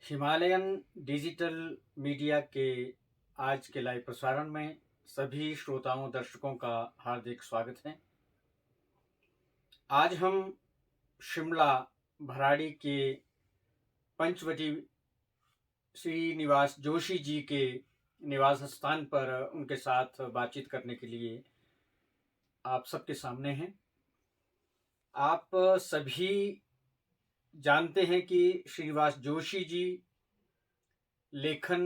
Himalayan digital media के आज के लाइव प्रसारण में सभी श्रोताओं दर्शकों का हार्दिक स्वागत है। आज हम शिमला भराड़ी के पंचवटी श्रीनिवास जोशी जी के निवास स्थान पर उनके साथ बातचीत करने के लिए आप सबके सामने हैं। आप सभी जानते हैं कि श्रीनिवास जोशी जी लेखन,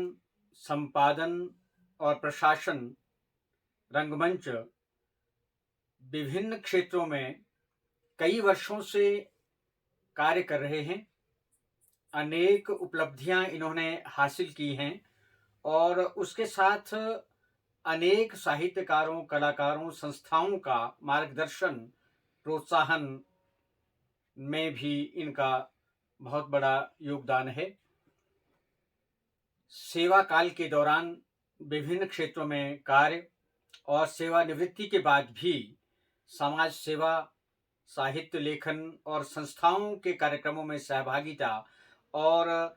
संपादन और प्रशासन, रंगमंच विभिन्न क्षेत्रों में कई वर्षों से कार्य कर रहे हैं। अनेक उपलब्धियां इन्होंने हासिल की हैं और उसके साथ अनेक साहित्यकारों, कलाकारों, संस्थाओं का मार्गदर्शन, प्रोत्साहन में भी इनका बहुत बड़ा योगदान है। सेवा काल के दौरान विभिन्न क्षेत्रों में कार्य और सेवानिवृत्ति के बाद भी समाज सेवा, साहित्य लेखन और संस्थाओं के कार्यक्रमों में सहभागिता और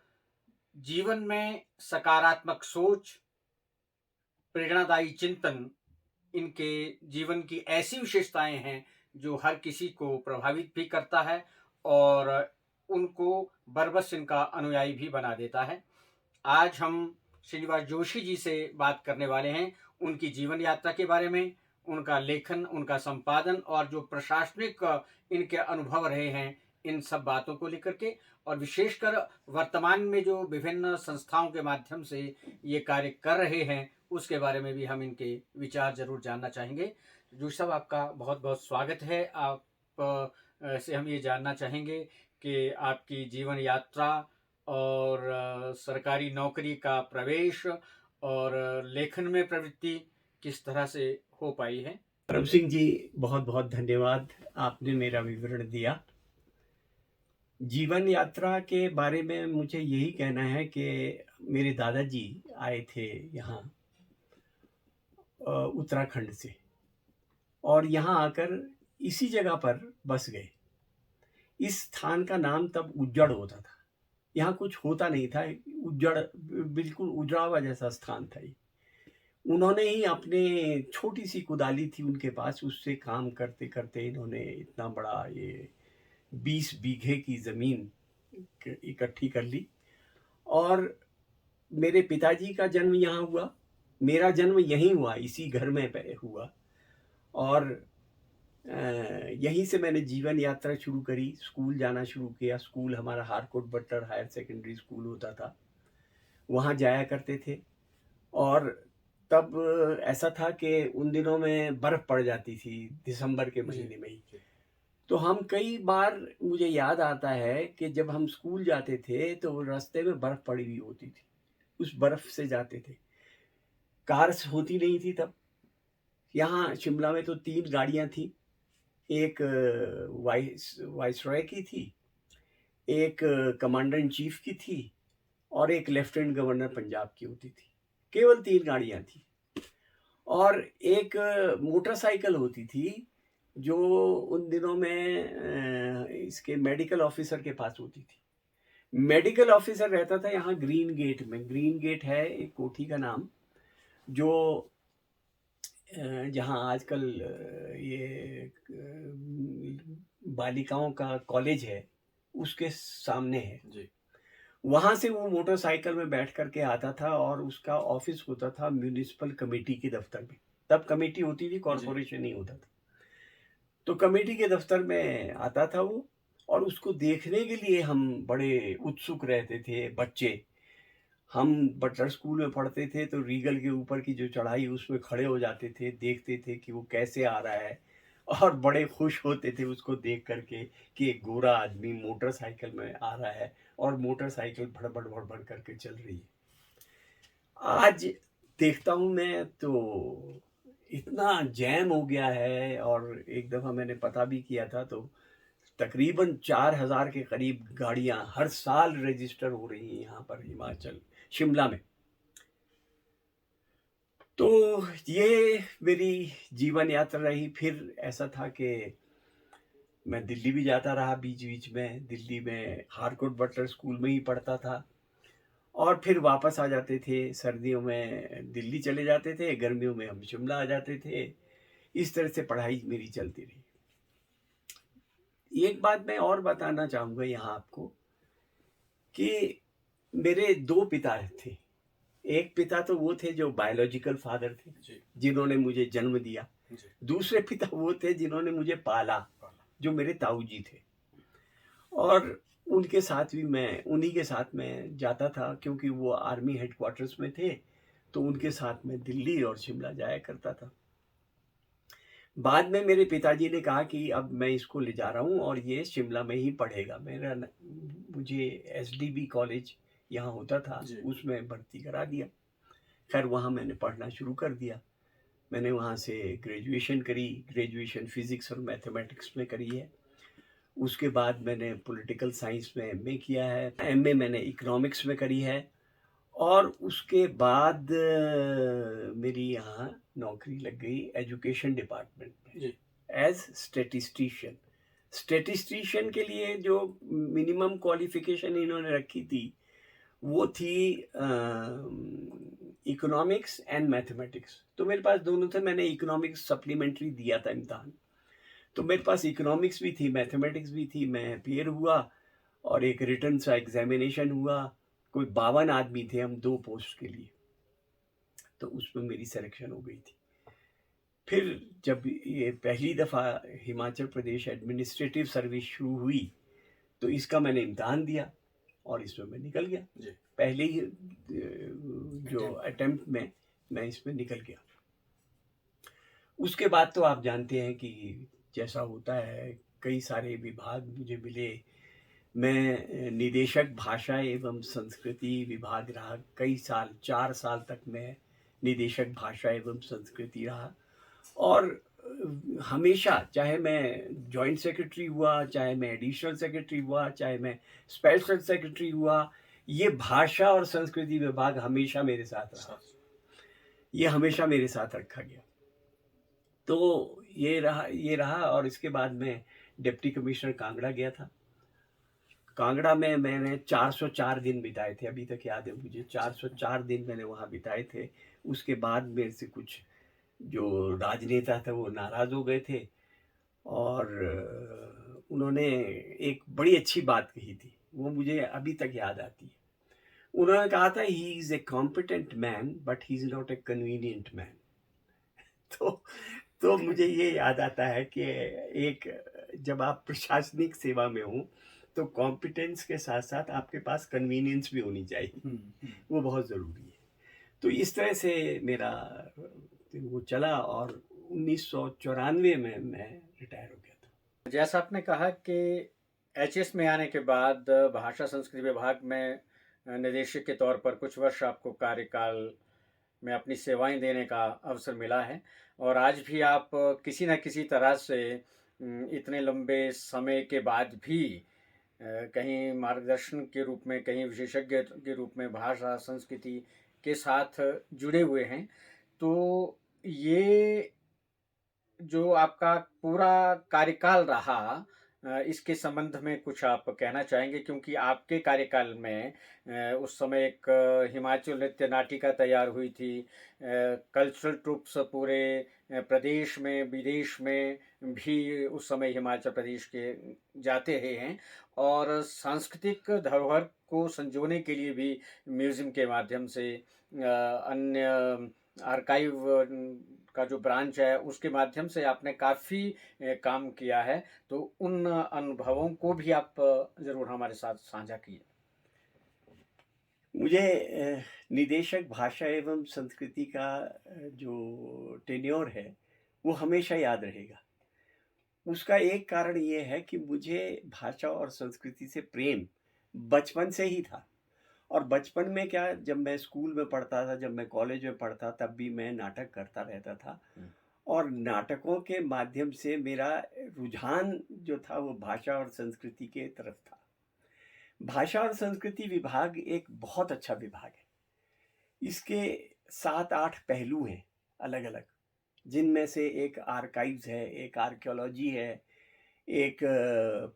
जीवन में सकारात्मक सोच, प्रेरणादायी चिंतन इनके जीवन की ऐसी विशेषताएं हैं जो हर किसी को प्रभावित भी करता है और उनको बरबस इनका अनुयायी भी बना देता है। आज हम श्रीनिवास जोशी जी से बात करने वाले हैं उनकी जीवन यात्रा के बारे में, उनका लेखन, उनका संपादन और जो प्रशासनिक इनके अनुभव रहे हैं, इन सब बातों को लेकर के, और विशेषकर वर्तमान में जो विभिन्न संस्थाओं के माध्यम से ये कार्य कर रहे हैं उसके बारे में भी हम इनके विचार जरूर जानना चाहेंगे। जोशी साहब, आपका बहुत बहुत स्वागत है। आप से हम ये जानना चाहेंगे कि आपकी जीवन यात्रा और सरकारी नौकरी का प्रवेश और लेखन में प्रवृत्ति किस तरह से हो पाई है। परम सिंह जी, बहुत बहुत धन्यवाद, आपने मेरा विवरण दिया। जीवन यात्रा के बारे में मुझे यही कहना है कि मेरे दादाजी आए थे यहाँ उत्तराखंड से, और यहाँ आकर इसी जगह पर बस गए। इस स्थान का नाम तब उज्जड़ होता था। यहाँ कुछ होता नहीं था, उज्जड़, बिल्कुल उजड़ावा जैसा स्थान था ये। उन्होंने ही अपने छोटी सी कुदाली थी उनके पास, उससे काम करते करते इन्होंने इतना बड़ा ये 20 बीघे की ज़मीन इकट्ठी कर ली। और मेरे पिताजी का जन्म यहाँ हुआ, मेरा जन्म यहीं हुआ, इसी घर में हुआ। और यहीं से मैंने जीवन यात्रा शुरू करी, स्कूल जाना शुरू किया। स्कूल हमारा Harkot Buttar higher secondary school होता था, वहाँ जाया करते थे। और तब ऐसा था कि उन दिनों में बर्फ़ पड़ जाती थी, दिसंबर के महीने में ही। तो हम कई बार, मुझे याद आता है कि जब हम स्कूल जाते थे तो रास्ते में बर्फ़ पड़ी हुई होती थी, उस बर्फ़ से जाते थे। कार्स होती नहीं थी तब। यहाँ शिमला में तो 3 गाड़ियाँ थी। एक वाइसरॉय की थी, एक कमांडर इन चीफ की थी, और एक लेफ्टिनेंट गवर्नर पंजाब की होती थी। केवल 3 गाड़ियाँ थी। और एक मोटरसाइकिल होती थी जो उन दिनों में इसके मेडिकल ऑफिसर के पास होती थी। मेडिकल ऑफिसर रहता था यहाँ ग्रीन गेट में। ग्रीन गेट है एक कोठी का नाम, जो जहाँ आजकल ये बालिकाओं का कॉलेज है, उसके सामने है जी। वहाँ से वो मोटरसाइकिल में बैठ करके आता था, और उसका ऑफिस होता था म्यूनिसिपल कमेटी के दफ्तर में। तब कमेटी होती थी, कॉरपोरेशन नहीं होता था। तो कमेटी के दफ्तर में आता था वो, और उसको देखने के लिए हम बड़े उत्सुक रहते थे बच्चे। हम बटलर स्कूल में पढ़ते थे तो रीगल के ऊपर की जो चढ़ाई, उसमें खड़े हो जाते थे, देखते थे कि वो कैसे आ रहा है, और बड़े खुश होते थे उसको देख करके कि एक गोरा आदमी मोटरसाइकिल में आ रहा है और मोटरसाइकिल भड़बड़ भड़बड़ करके चल रही है। आज देखता हूँ मैं तो इतना जैम हो गया है। और एक दफ़ा मैंने पता भी किया था तो तकरीबन 4000 के करीब गाड़ियाँ हर साल रजिस्टर हो रही हैं यहाँ पर हिमाचल, शिमला में। तो ये मेरी जीवन यात्रा रही। फिर ऐसा था कि मैं दिल्ली भी जाता रहा बीच बीच में। दिल्ली में हारकोट बटलर स्कूल में ही पढ़ता था। और फिर वापस आ जाते थे। सर्दियों में दिल्ली चले जाते थे, गर्मियों में हम शिमला आ जाते थे। इस तरह से पढ़ाई मेरी चलती रही। एक बात मैं और बताना चाहूँगा यहाँ आपको कि मेरे 2 पिता थे। एक पिता तो वो थे जो बायोलॉजिकल फादर थे, जी जिन्होंने मुझे जन्म दिया। जी दूसरे पिता वो थे जिन्होंने मुझे पाला, पाला। जो मेरे ताऊजी थे। और उनके साथ भी मैं उन्हीं के साथ मैं जाता था, क्योंकि वो आर्मी हेडक्वार्टर्स में थे, तो उनके साथ मैं दिल्ली और शिमला जाया करता था। बाद में मेरे पिताजी ने कहा कि अब मैं इसको ले जा रहा हूँ और ये शिमला में ही पढ़ेगा। मुझे एसडीबी कॉलेज यहाँ होता था, जी उसमें भर्ती करा दिया। खैर वहाँ मैंने पढ़ना शुरू कर दिया। मैंने वहाँ से ग्रेजुएशन करी। ग्रेजुएशन फिजिक्स और मैथमेटिक्स में करी है। उसके बाद मैंने पॉलिटिकल साइंस में एमए किया है। एमए मैंने इकोनॉमिक्स में करी है। और उसके बाद मेरी यहाँ नौकरी लग गई एजुकेशन डिपार्टमेंट में जी एज स्टेटिस्टिशियन। स्टेटिस्टिशियन के लिए जो मिनिमम क्वालिफिकेशन इन्होंने रखी थी वो थी इकोनॉमिक्स एंड मैथमेटिक्स। तो मेरे पास दोनों थे। मैंने इकोनॉमिक्स सप्लीमेंट्री दिया था इम्तहान, तो मेरे पास इकोनॉमिक्स भी थी, मैथमेटिक्स भी थी। मैं अपीयर हुआ और एक रिटन सा एग्जामिनेशन हुआ। कोई 52 आदमी थे हम 2 पोस्ट के लिए, तो उसमें मेरी सिलेक्शन हो गई थी। फिर जब ये पहली दफ़ा हिमाचल प्रदेश एडमिनिस्ट्रेटिव सर्विस शुरू हुई, तो इसका मैंने इम्तहान दिया और इसमें मैं निकल गया। जी पहले ही जो अटेम्प्ट में मैं इसमें निकल गया। उसके बाद तो आप जानते हैं कि जैसा होता है, कई सारे विभाग मुझे मिले। मैं निदेशक भाषा एवं संस्कृति विभाग रहा कई साल। 4 साल तक मैं निदेशक भाषा एवं संस्कृति रहा। और हमेशा, चाहे मैं जॉइंट सेक्रेटरी हुआ, चाहे मैं एडिशनल सेक्रेटरी हुआ, चाहे मैं स्पेशल सेक्रेटरी हुआ, ये भाषा और संस्कृति विभाग हमेशा मेरे साथ रहा। ये हमेशा मेरे साथ रखा गया। तो ये रहा। और इसके बाद मैं डिप्टी कमिश्नर कांगड़ा गया था। कांगड़ा में मैंने 404 दिन बिताए थे, अभी तक याद है मुझे। 404 दिन मैंने वहाँ बिताए थे। उसके बाद मेरे से कुछ जो राजनेता थे वो नाराज़ हो गए थे, और उन्होंने एक बड़ी अच्छी बात कही थी, वो मुझे अभी तक याद आती है। उन्होंने कहा था, he is a competent man but he is not a convenient man. तो मुझे ये याद आता है कि एक, जब आप प्रशासनिक सेवा में हो तो कॉम्पिटेंस के साथ साथ आपके पास कन्वीनियंस भी होनी चाहिए। वो बहुत ज़रूरी है। तो इस तरह से मेरा वो चला, और 1994 में मैं रिटायर हो गया था। जैसा आपने कहा कि एचएस में आने के बाद भाषा संस्कृति विभाग में निदेशक के तौर पर कुछ वर्ष आपको कार्यकाल में अपनी सेवाएं देने का अवसर मिला है, और आज भी आप किसी न किसी तरह से इतने लंबे समय के बाद भी कहीं मार्गदर्शन के रूप में, कहीं विशेषज्ञ के रूप में भाषा संस्कृति के साथ जुड़े हुए हैं। तो ये जो आपका पूरा कार्यकाल रहा, इसके संबंध में कुछ आप कहना चाहेंगे? क्योंकि आपके कार्यकाल में उस समय एक हिमाचल नृत्य नाटिका तैयार हुई थी। कल्चरल ट्रूप्स पूरे प्रदेश में, विदेश में भी उस समय हिमाचल प्रदेश के जाते रहे हैं, और सांस्कृतिक धरोहर को संजोने के लिए भी म्यूज़ियम के माध्यम से, अन्य आर्काइव का जो ब्रांच है उसके माध्यम से आपने काफ़ी काम किया है। तो उन अनुभवों को भी आप ज़रूर हमारे साथ साझा कीजिए। मुझे निदेशक भाषा एवं संस्कृति का जो टेन्योर है वो हमेशा याद रहेगा। उसका एक कारण ये है कि मुझे भाषा और संस्कृति से प्रेम बचपन से ही था। और बचपन में क्या, जब मैं स्कूल में पढ़ता था, जब मैं कॉलेज में पढ़ता, तब भी मैं नाटक करता रहता था। और नाटकों के माध्यम से मेरा रुझान जो था वो भाषा और संस्कृति के तरफ था। भाषा और संस्कृति विभाग एक बहुत अच्छा विभाग है। इसके 7-8 पहलू हैं अलग अलग, जिनमें से एक आर्काइव्स है, एक आर्कियोलॉजी है, एक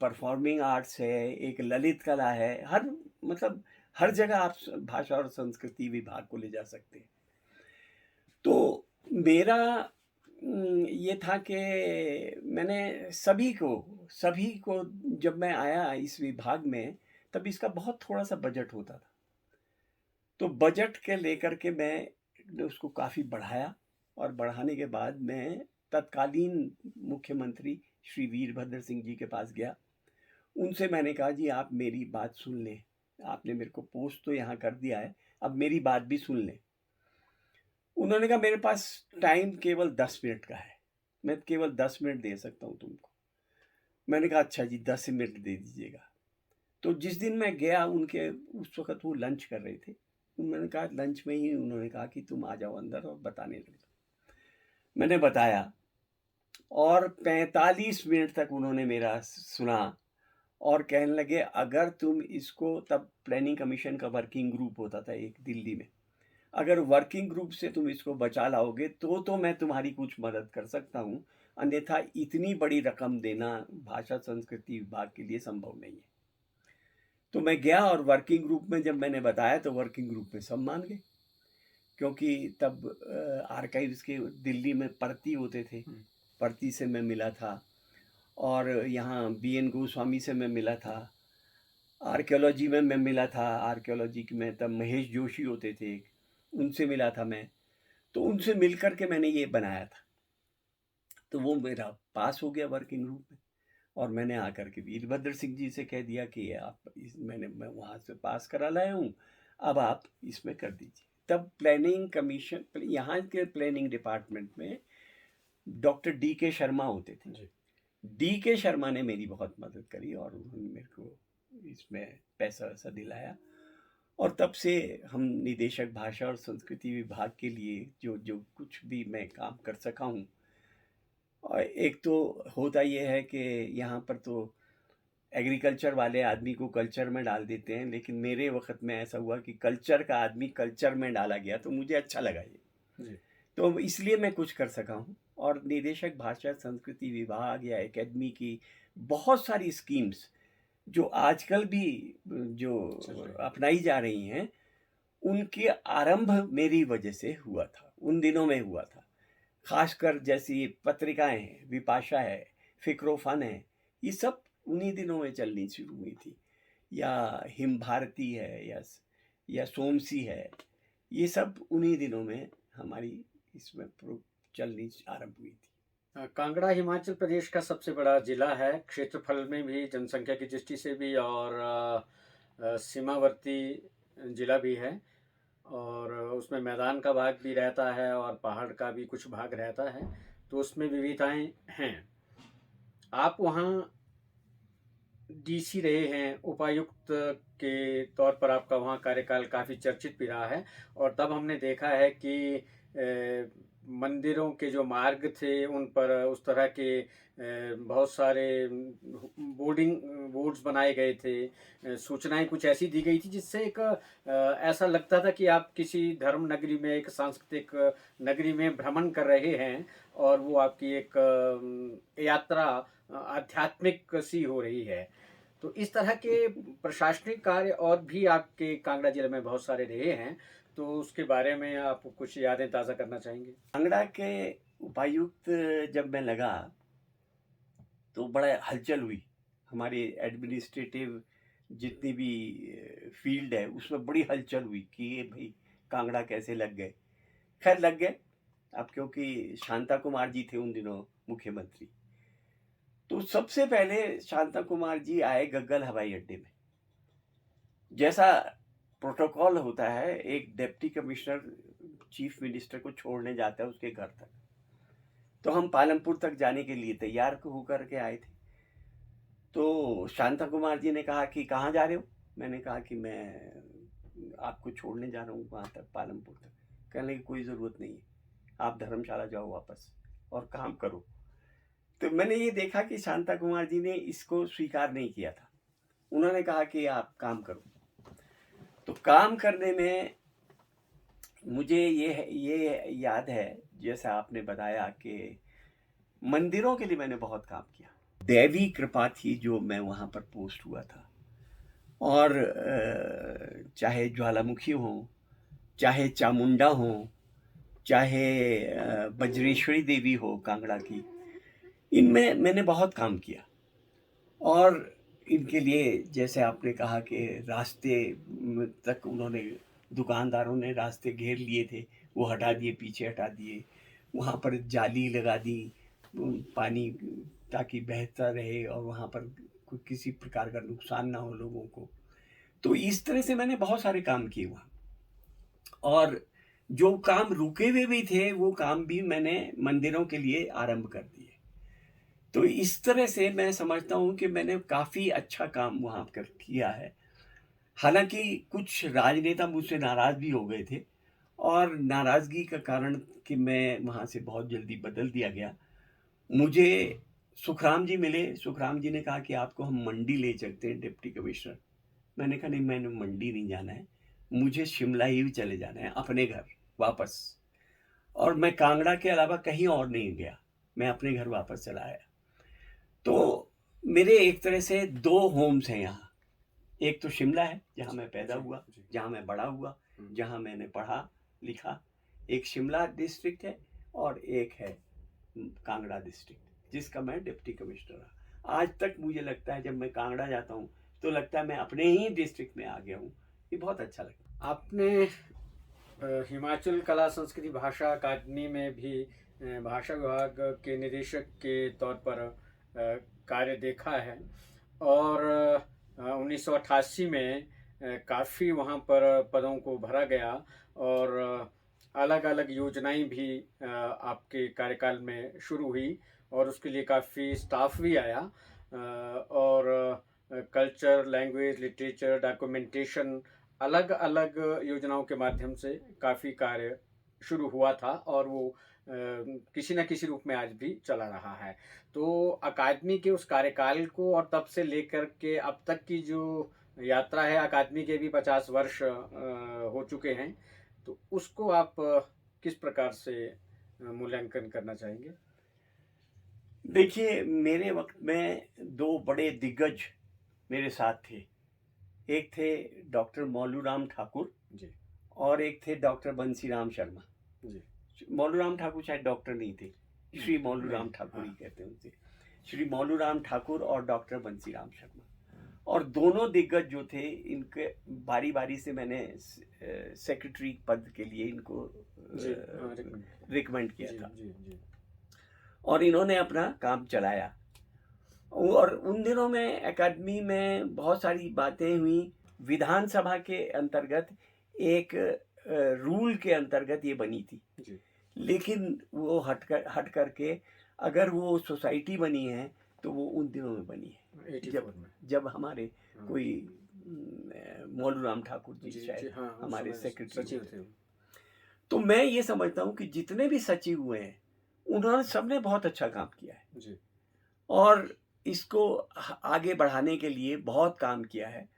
परफॉर्मिंग आर्ट्स है, एक ललित कला है। हर मतलब हर जगह आप भाषा और संस्कृति विभाग को ले जा सकते हैं। तो मेरा ये था कि मैंने सभी को जब मैं आया इस विभाग में, तब इसका बहुत थोड़ा-सा बजट होता था। तो बजट के लेकर के मैं उसको काफ़ी बढ़ाया और बढ़ाने के बाद मैं तत्कालीन मुख्यमंत्री श्री वीरभद्र सिंह जी के पास गया। उनसे मैंने कहा, जी आप मेरी बात सुन लें। आपने मेरे को पोस्ट तो यहाँ कर दिया है, अब मेरी बात भी सुन लें। उन्होंने कहा, मेरे पास टाइम केवल 10 मिनट का है, मैं केवल 10 मिनट दे सकता हूँ तुमको। मैंने कहा, अच्छा जी 10 मिनट दे दीजिएगा। तो जिस दिन मैं गया, उनके उस वक़्त वो लंच कर रहे थे। उन्होंने कहा, लंच में ही उन्होंने कहा कि तुम आ जाओ अंदर और बताने लग जाओ। मैंने बताया और 45 मिनट तक उन्होंने मेरा सुना और कहने लगे, अगर तुम इसको, तब प्लानिंग कमीशन का वर्किंग ग्रुप होता था एक दिल्ली में, अगर वर्किंग ग्रुप से तुम इसको बचा लाओगे तो मैं तुम्हारी कुछ मदद कर सकता हूँ, अन्यथा इतनी बड़ी रकम देना भाषा संस्कृति विभाग के लिए संभव नहीं है। तो मैं गया और वर्किंग ग्रुप में जब मैंने बताया तो वर्किंग ग्रुप में सब मान गए, क्योंकि तब आर्काइव्स के दिल्ली में पर्ती होते थे, पर्ती से मैं मिला था और यहाँ BN गोस्वामी से मैं मिला था, आर्कियोलॉजी में मैं मिला था, आर्कियोलॉजी में तब महेश जोशी होते थे, उनसे मिला था मैं। तो उनसे मिल कर के मैंने ये बनाया था। तो वो मेरा पास हो गया वर्किंग ग्रुप में और मैंने आकर के वीरभद्र सिंह जी से कह दिया कि आप मैं वहाँ से पास करा लाया हूँ, अब आप इसमें कर दीजिए। तब प्लानिंग कमीशन, यहाँ के प्लानिंग डिपार्टमेंट में डॉक्टर DK शर्मा होते थे। DK शर्मा ने मेरी बहुत मदद करी और उन्होंने मेरे को इसमें पैसा वैसा दिलाया और तब से हम निदेशक भाषा और संस्कृति विभाग के लिए जो कुछ भी मैं काम कर सका हूँ। और एक तो होता ये है कि यहाँ पर तो एग्रीकल्चर वाले आदमी को कल्चर में डाल देते हैं, लेकिन मेरे वक्त में ऐसा हुआ कि कल्चर का आदमी कल्चर में डाला गया, तो मुझे अच्छा लगा ये। तो इसलिए मैं कुछ कर सका हूँ। और निदेशक भाषा संस्कृति विभाग या एकेडमी की बहुत सारी स्कीम्स जो आजकल भी जो अपनाई जा रही हैं, उनके आरंभ मेरी वजह से हुआ था, उन दिनों में हुआ था। खासकर जैसी पत्रिकाएं हैं, विपाशा है, फिक्रो फन है, ये सब उन्हीं दिनों में चलनी शुरू हुई थी। या हिम भारती है या सोमसी है, ये सब उन्हीं दिनों में हमारी इसमें चलनी आरंभ हुई थी। कांगड़ा हिमाचल प्रदेश का सबसे बड़ा जिला है, क्षेत्रफल में भी, जनसंख्या की दृष्टि से भी, और सीमावर्ती जिला भी है, और उसमें मैदान का भाग भी रहता है और पहाड़ का भी कुछ भाग रहता है, तो उसमें विविधताएं हैं। आप वहाँ DC रहे हैं, उपायुक्त के तौर पर आपका वहाँ कार्यकाल काफ़ी चर्चित भी रहा है, और तब हमने देखा है कि मंदिरों के जो मार्ग थे उन पर उस तरह के बहुत सारे बोर्ड्स बनाए गए थे, सूचनाएं कुछ ऐसी दी गई थी जिससे एक ऐसा लगता था कि आप किसी धर्म नगरी में, एक सांस्कृतिक नगरी में भ्रमण कर रहे हैं और वो आपकी एक यात्रा आध्यात्मिक सी हो रही है। तो इस तरह के प्रशासनिक कार्य और भी आपके कांगड़ा जिले में बहुत सारे रहे हैं, तो उसके बारे में आप कुछ यादें ताज़ा करना चाहेंगे? कांगड़ा के उपायुक्त जब मैं लगा तो बड़ा हलचल हुई। हमारे एडमिनिस्ट्रेटिव जितनी भी फील्ड है उसमें बड़ी हलचल हुई कि ये भाई कांगड़ा कैसे लग गए। खैर लग गए, अब क्योंकि शांता कुमार जी थे उन दिनों मुख्यमंत्री। तो सबसे पहले शांता कुमार जी आए गग्गल हवाई अड्डे में। जैसा प्रोटोकॉल होता है, एक डिप्टी कमिश्नर चीफ मिनिस्टर को छोड़ने जाता है उसके घर तक, तो हम पालमपुर तक जाने के लिए तैयार होकर के आए थे। तो शांता कुमार जी ने कहा कि कहाँ जा रहे हो? मैंने कहा कि मैं आपको छोड़ने जा रहा हूँ वहाँ तक, पालमपुर तक। कहने लगे कोई ज़रूरत नहीं है, आप धर्मशाला जाओ वापस और काम करो। तो मैंने ये देखा कि शांता कुमार जी ने इसको स्वीकार नहीं किया था। उन्होंने कहा कि आप काम करो। तो काम करने में मुझे ये याद है, जैसा आपने बताया कि मंदिरों के लिए मैंने बहुत काम किया। दैवी कृपा थी जो मैं वहाँ पर पोस्ट हुआ था। और चाहे ज्वालामुखी हो, चाहे चामुंडा हो, चाहे बज्रेश्वरी देवी हो कांगड़ा की, इनमें मैंने बहुत काम किया। और इनके लिए जैसे आपने कहा कि रास्ते तक उन्होंने, दुकानदारों ने रास्ते घेर लिए थे, वो हटा दिए, पीछे हटा दिए। वहाँ पर जाली लगा दी पानी ताकि बहता रहे और वहाँ पर किसी प्रकार का नुकसान ना हो लोगों को। तो इस तरह से मैंने बहुत सारे काम किए वहाँ। और जो काम रुके हुए भी थे वो काम भी मैंने मंदिरों के लिए आरंभ कर दिए। तो इस तरह से मैं समझता हूँ कि मैंने काफ़ी अच्छा काम वहाँ कर किया है। हालांकि कुछ राजनेता मुझसे नाराज़ भी हो गए थे और नाराज़गी का कारण कि मैं वहाँ से बहुत जल्दी बदल दिया गया। मुझे सुखराम जी मिले। सुखराम जी ने कहा कि आपको हम मंडी ले चलते हैं डिप्टी कमिश्नर। मैंने कहा नहीं, मैंने मंडी नहीं जाना है, मुझे शिमला ही चले जाना है अपने घर वापस। और मैं कांगड़ा के अलावा कहीं और नहीं गया, मैं अपने घर वापस चला आया। तो मेरे एक तरह से दो होम्स हैं यहाँ। एक तो शिमला है जहाँ मैं पैदा हुआ, जहाँ मैं बड़ा हुआ, जहाँ मैंने पढ़ा लिखा। एक शिमला डिस्ट्रिक्ट है और एक है कांगड़ा डिस्ट्रिक्ट जिसका मैं डिप्टी कमिश्नर रहा। आज तक मुझे लगता है जब मैं कांगड़ा जाता हूँ तो लगता है मैं अपने ही डिस्ट्रिक्ट में आ गया हूँ। ये बहुत अच्छा लगता है। आपने हिमाचल कला संस्कृति भाषा अकादमी में भी भाषा विभाग के निदेशक के तौर पर कार्य देखा है और 1988 में काफ़ी वहाँ पर पदों को भरा गया और अलग अलग योजनाएं भी आपके कार्यकाल में शुरू हुई और उसके लिए काफ़ी स्टाफ भी आया और कल्चर, लैंग्वेज, लिटरेचर, डॉक्यूमेंटेशन, अलग अलग योजनाओं के माध्यम से काफ़ी कार्य शुरू हुआ था और वो किसी न किसी रूप में आज भी चला रहा है। तो अकादमी के उस कार्यकाल को और तब से लेकर के अब तक की जो यात्रा है, अकादमी के भी 50 वर्ष हो चुके हैं, तो उसको आप किस प्रकार से मूल्यांकन करना चाहेंगे? देखिए, मेरे वक्त में दो बड़े दिग्गज मेरे साथ थे। एक थे डॉक्टर मौलूराम ठाकुर जी और एक थे डॉक्टर बंसीराम शर्मा जी। मौलूराम ठाकुर शायद डॉक्टर नहीं थे, श्री मौलूराम ठाकुर ही कहते हैं उनसे। श्री मौलूराम ठाकुर और डॉक्टर बंसीराम शर्मा, और दोनों दिग्गज जो थे, इनके बारी बारी से मैंने सेक्रेटरी पद के लिए इनको रिकमेंड किया था और इन्होंने अपना काम चलाया। और उन दिनों में एकेडमी में बहुत सारी बातें हुई। विधानसभा के अंतर्गत एक रूल के अंतर्गत ये बनी थी जी। लेकिन वो हट करके अगर वो सोसाइटी बनी है तो वो उन दिनों में बनी है जब हमारे कोई मौलूराम ठाकुर जी शायद हमारे सेक्रेटरी थे। तो मैं ये समझता हूँ कि जितने भी सचिव हुए हैं उन्होंने सबने बहुत अच्छा काम किया है जी। और इसको आगे बढ़ाने के लिए बहुत काम किया है।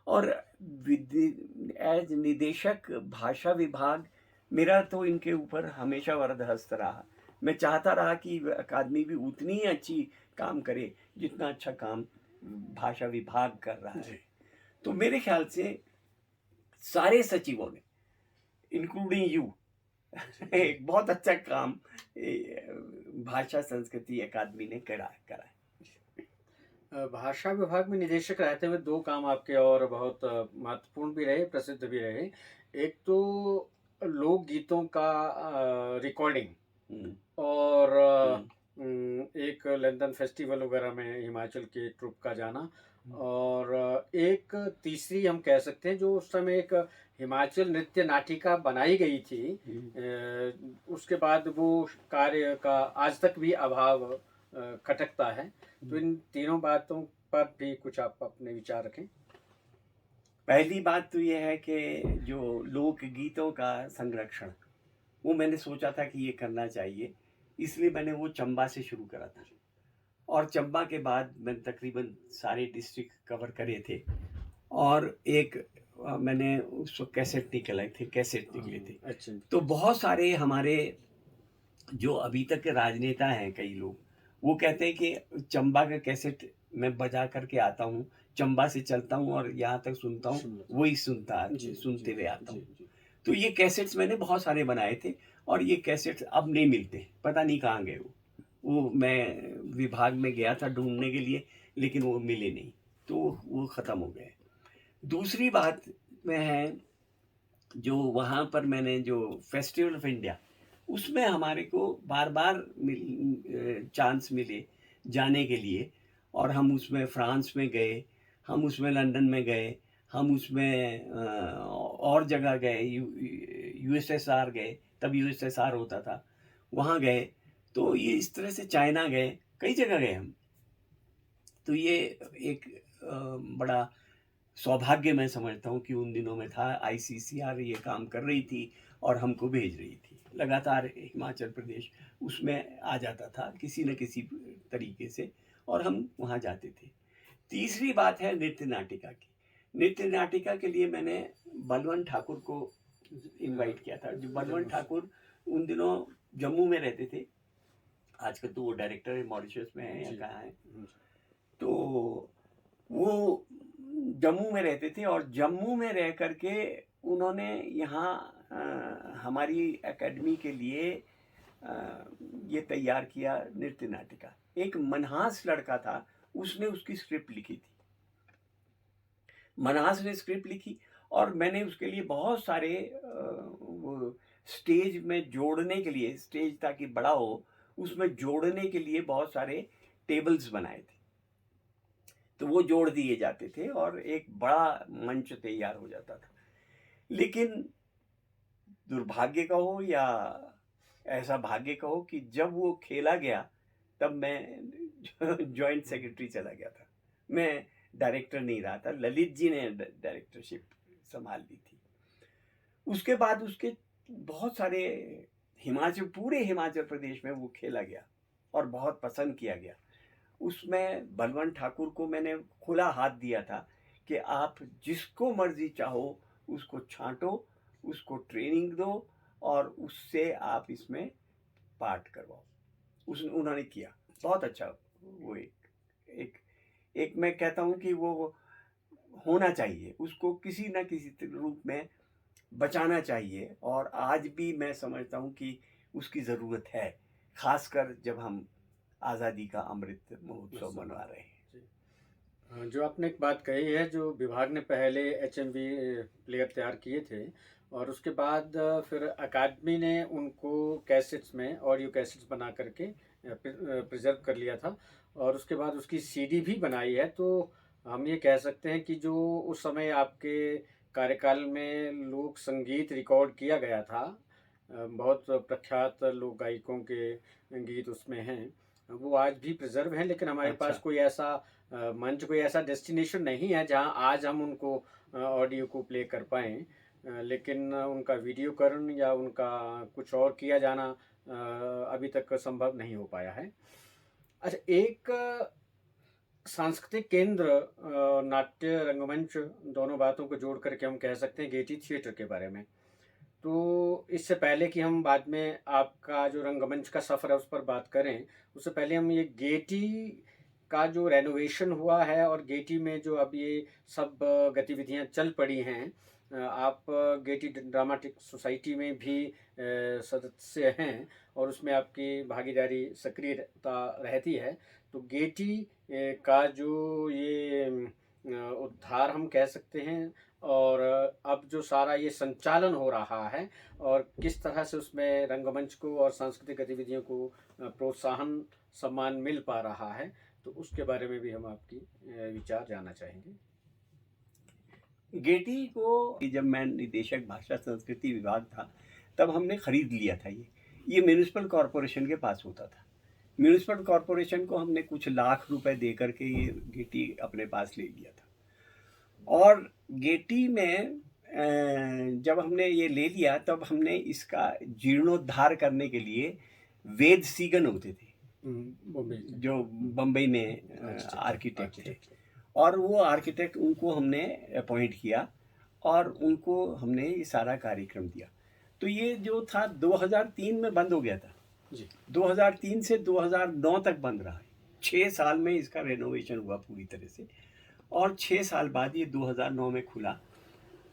और एज निदेशक भाषा विभाग, मेरा तो इनके ऊपर हमेशा वरदहस्त रहा। मैं चाहता रहा कि अकादमी भी उतनी ही अच्छी काम करे जितना अच्छा काम भाषा विभाग कर रहा है। तो मेरे ख्याल से सारे सचिवों ने, इंक्लूडिंग यू, एक बहुत अच्छा काम भाषा संस्कृति अकादमी ने करा है। भाषा विभाग में निदेशक रहते हुए दो काम आपके और बहुत महत्वपूर्ण भी रहे, प्रसिद्ध भी रहे। एक तो लोकगीतों का रिकॉर्डिंग और एक लंदन फेस्टिवल वगैरह में हिमाचल के ट्रुप का जाना, और एक तीसरी हम कह सकते हैं जो उस समय एक हिमाचल नृत्य नाटिका बनाई गई थी, उसके बाद वो कार्य का आज तक भी अभाव खटकता है। तो इन तीनों बातों पर भी कुछ आप अपने विचार रखें। पहली बात तो यह है कि जो लोकगीतों का संरक्षण, वो मैंने सोचा था कि ये करना चाहिए, इसलिए मैंने वो चंबा से शुरू करा था और चंबा के बाद मैंने तकरीबन सारे डिस्ट्रिक्ट कवर करे थे। और एक मैंने उसको कैसेट निकले थे। अच्छा। तो बहुत सारे हमारे जो अभी तक के राजनेता हैं, कई लोग वो कहते हैं कि चंबा का कैसेट मैं बजा करके आता हूँ चंबा से चलता हूँ और यहाँ तक सुनता हूँ, सुनता वही सुनते जी हुए आता जी हूँ। जी तो ये कैसेट्स मैंने बहुत सारे बनाए थे और ये कैसेट्स अब नहीं मिलते, पता नहीं कहाँ गए वो मैं विभाग में गया था ढूंढने के लिए, लेकिन वो मिले नहीं, तो वो ख़त्म हो गए। दूसरी बात में है, जो वहाँ पर मैंने जो फेस्टिवल ऑफ इंडिया, उसमें हमारे को बार बार चांस मिले जाने के लिए, और हम उसमें फ्रांस में गए, हम उसमें लंदन में गए, हम उसमें और जगह गए, यूएसएसआर गए, तब यूएसएसआर होता था, वहाँ गए। तो ये इस तरह से चाइना गए, कई जगह गए हम। तो ये एक बड़ा सौभाग्य मैं समझता हूँ कि उन दिनों में था। आईसीसीआर ये काम कर रही थी और हमको भेज रही थी लगातार। हिमाचल प्रदेश उसमें आ जाता था किसी न किसी तरीके से, और हम वहाँ जाते थे। तीसरी बात है नृत्य नाटिका की। नृत्य नाटिका के लिए मैंने बलवंत ठाकुर को इनवाइट किया था। जो बलवंत ठाकुर उन दिनों जम्मू में रहते थे, आजकल तो वो डायरेक्टर मॉरिशस में है या कहाँ है। तो वो जम्मू में रहते थे और जम्मू में रह करके उन्होंने यहाँ हमारी एकेडमी के लिए ये तैयार किया नृत्य नाटिका। एक मनहास लड़का था, उसने उसकी स्क्रिप्ट लिखी थी। मनहास ने स्क्रिप्ट लिखी और मैंने उसके लिए बहुत सारे वो स्टेज में जोड़ने के लिए, स्टेज ताकि बड़ा हो, उसमें जोड़ने के लिए बहुत सारे टेबल्स बनाए थे। तो वो जोड़ दिए जाते थे और एक बड़ा मंच तैयार हो जाता था। लेकिन दुर्भाग्य कहो या ऐसा भाग्य कहो कि जब वो खेला गया, तब मैं जॉइंट सेक्रेटरी चला गया था। मैं डायरेक्टर नहीं रहा था, ललित जी ने डायरेक्टरशिप संभाल ली थी। उसके बाद उसके बहुत सारे पूरे हिमाचल प्रदेश में वो खेला गया और बहुत पसंद किया गया। उसमें बलवंत ठाकुर को मैंने खुला हाथ दिया था कि आप जिसको मर्जी चाहो उसको छांटो, उसको ट्रेनिंग दो और उससे आप इसमें पार्ट करवाओ। उन्होंने किया बहुत अच्छा। वो एक एक मैं कहता हूँ कि वो होना चाहिए, उसको किसी न किसी रूप में बचाना चाहिए, और आज भी मैं समझता हूँ कि उसकी ज़रूरत है, खासकर जब हम आज़ादी का अमृत महोत्सव मना रहे हैं। जो आपने एक बात कही है, जो विभाग ने पहले एचएमवी प्लेयर तैयार किए थे और उसके बाद फिर अकादमी ने उनको कैसेट्स में ऑडियो कैसेट्स बना करके प्रिजर्व कर लिया था और उसके बाद उसकी सीडी भी बनाई है। तो हम ये कह सकते हैं कि जो उस समय आपके कार्यकाल में लोक संगीत रिकॉर्ड किया गया था, बहुत प्रख्यात लोक गायकों के गीत उसमें हैं, वो आज भी प्रिजर्व हैं। लेकिन हमारे पास कोई ऐसा मंच, कोई ऐसा डेस्टिनेशन नहीं है जहां आज हम उनको ऑडियो को प्ले कर पाएँ। लेकिन उनका वीडियोकरण या उनका कुछ और किया जाना अभी तक संभव नहीं हो पाया है। अच्छा, एक सांस्कृतिक केंद्र, नाट्य रंगमंच, दोनों बातों को जोड़ करके हम कह सकते हैं गेयटी थिएटर के बारे में। तो इससे पहले कि हम बाद में आपका जो रंगमंच का सफ़र है उस पर बात करें, उससे पहले हम ये गेयटी का जो रेनोवेशन हुआ है और गेयटी में जो अब ये सब गतिविधियां चल पड़ी हैं, आप गेयटी ड्रामेटिक सोसाइटी में भी सदस्य हैं और उसमें आपकी भागीदारी सक्रियता रहती है। तो गेयटी का जो ये उद्धार हम कह सकते हैं, और अब जो सारा ये संचालन हो रहा है और किस तरह से उसमें रंगमंच को और सांस्कृतिक गतिविधियों को प्रोत्साहन सम्मान मिल पा रहा है, तो उसके बारे में भी हम आपकी विचार जानना चाहेंगे। गेटी को जब मैं निदेशक भाषा संस्कृति विभाग था, तब हमने खरीद लिया था। ये म्यूनिसिपल कॉरपोरेशन के पास होता था। म्यूनिसिपल कॉरपोरेशन को हमने कुछ लाख रुपए दे करके ये गेटी अपने पास ले लिया था। और गेटी में जब हमने ये ले लिया, तब हमने इसका जीर्णोद्धार करने के लिए वेद सीगन होते थे, जो बम्बई में आर्किटेक्ट थे, और वो आर्किटेक्ट, उनको हमने अपॉइंट किया और उनको हमने ये सारा कार्यक्रम दिया। तो ये जो था 2003 में बंद हो गया था जी। 2003 से 2009 तक बंद रहा है। 6 साल में इसका रेनोवेशन हुआ पूरी तरह से। और 6 साल बाद ये 2009 में खुला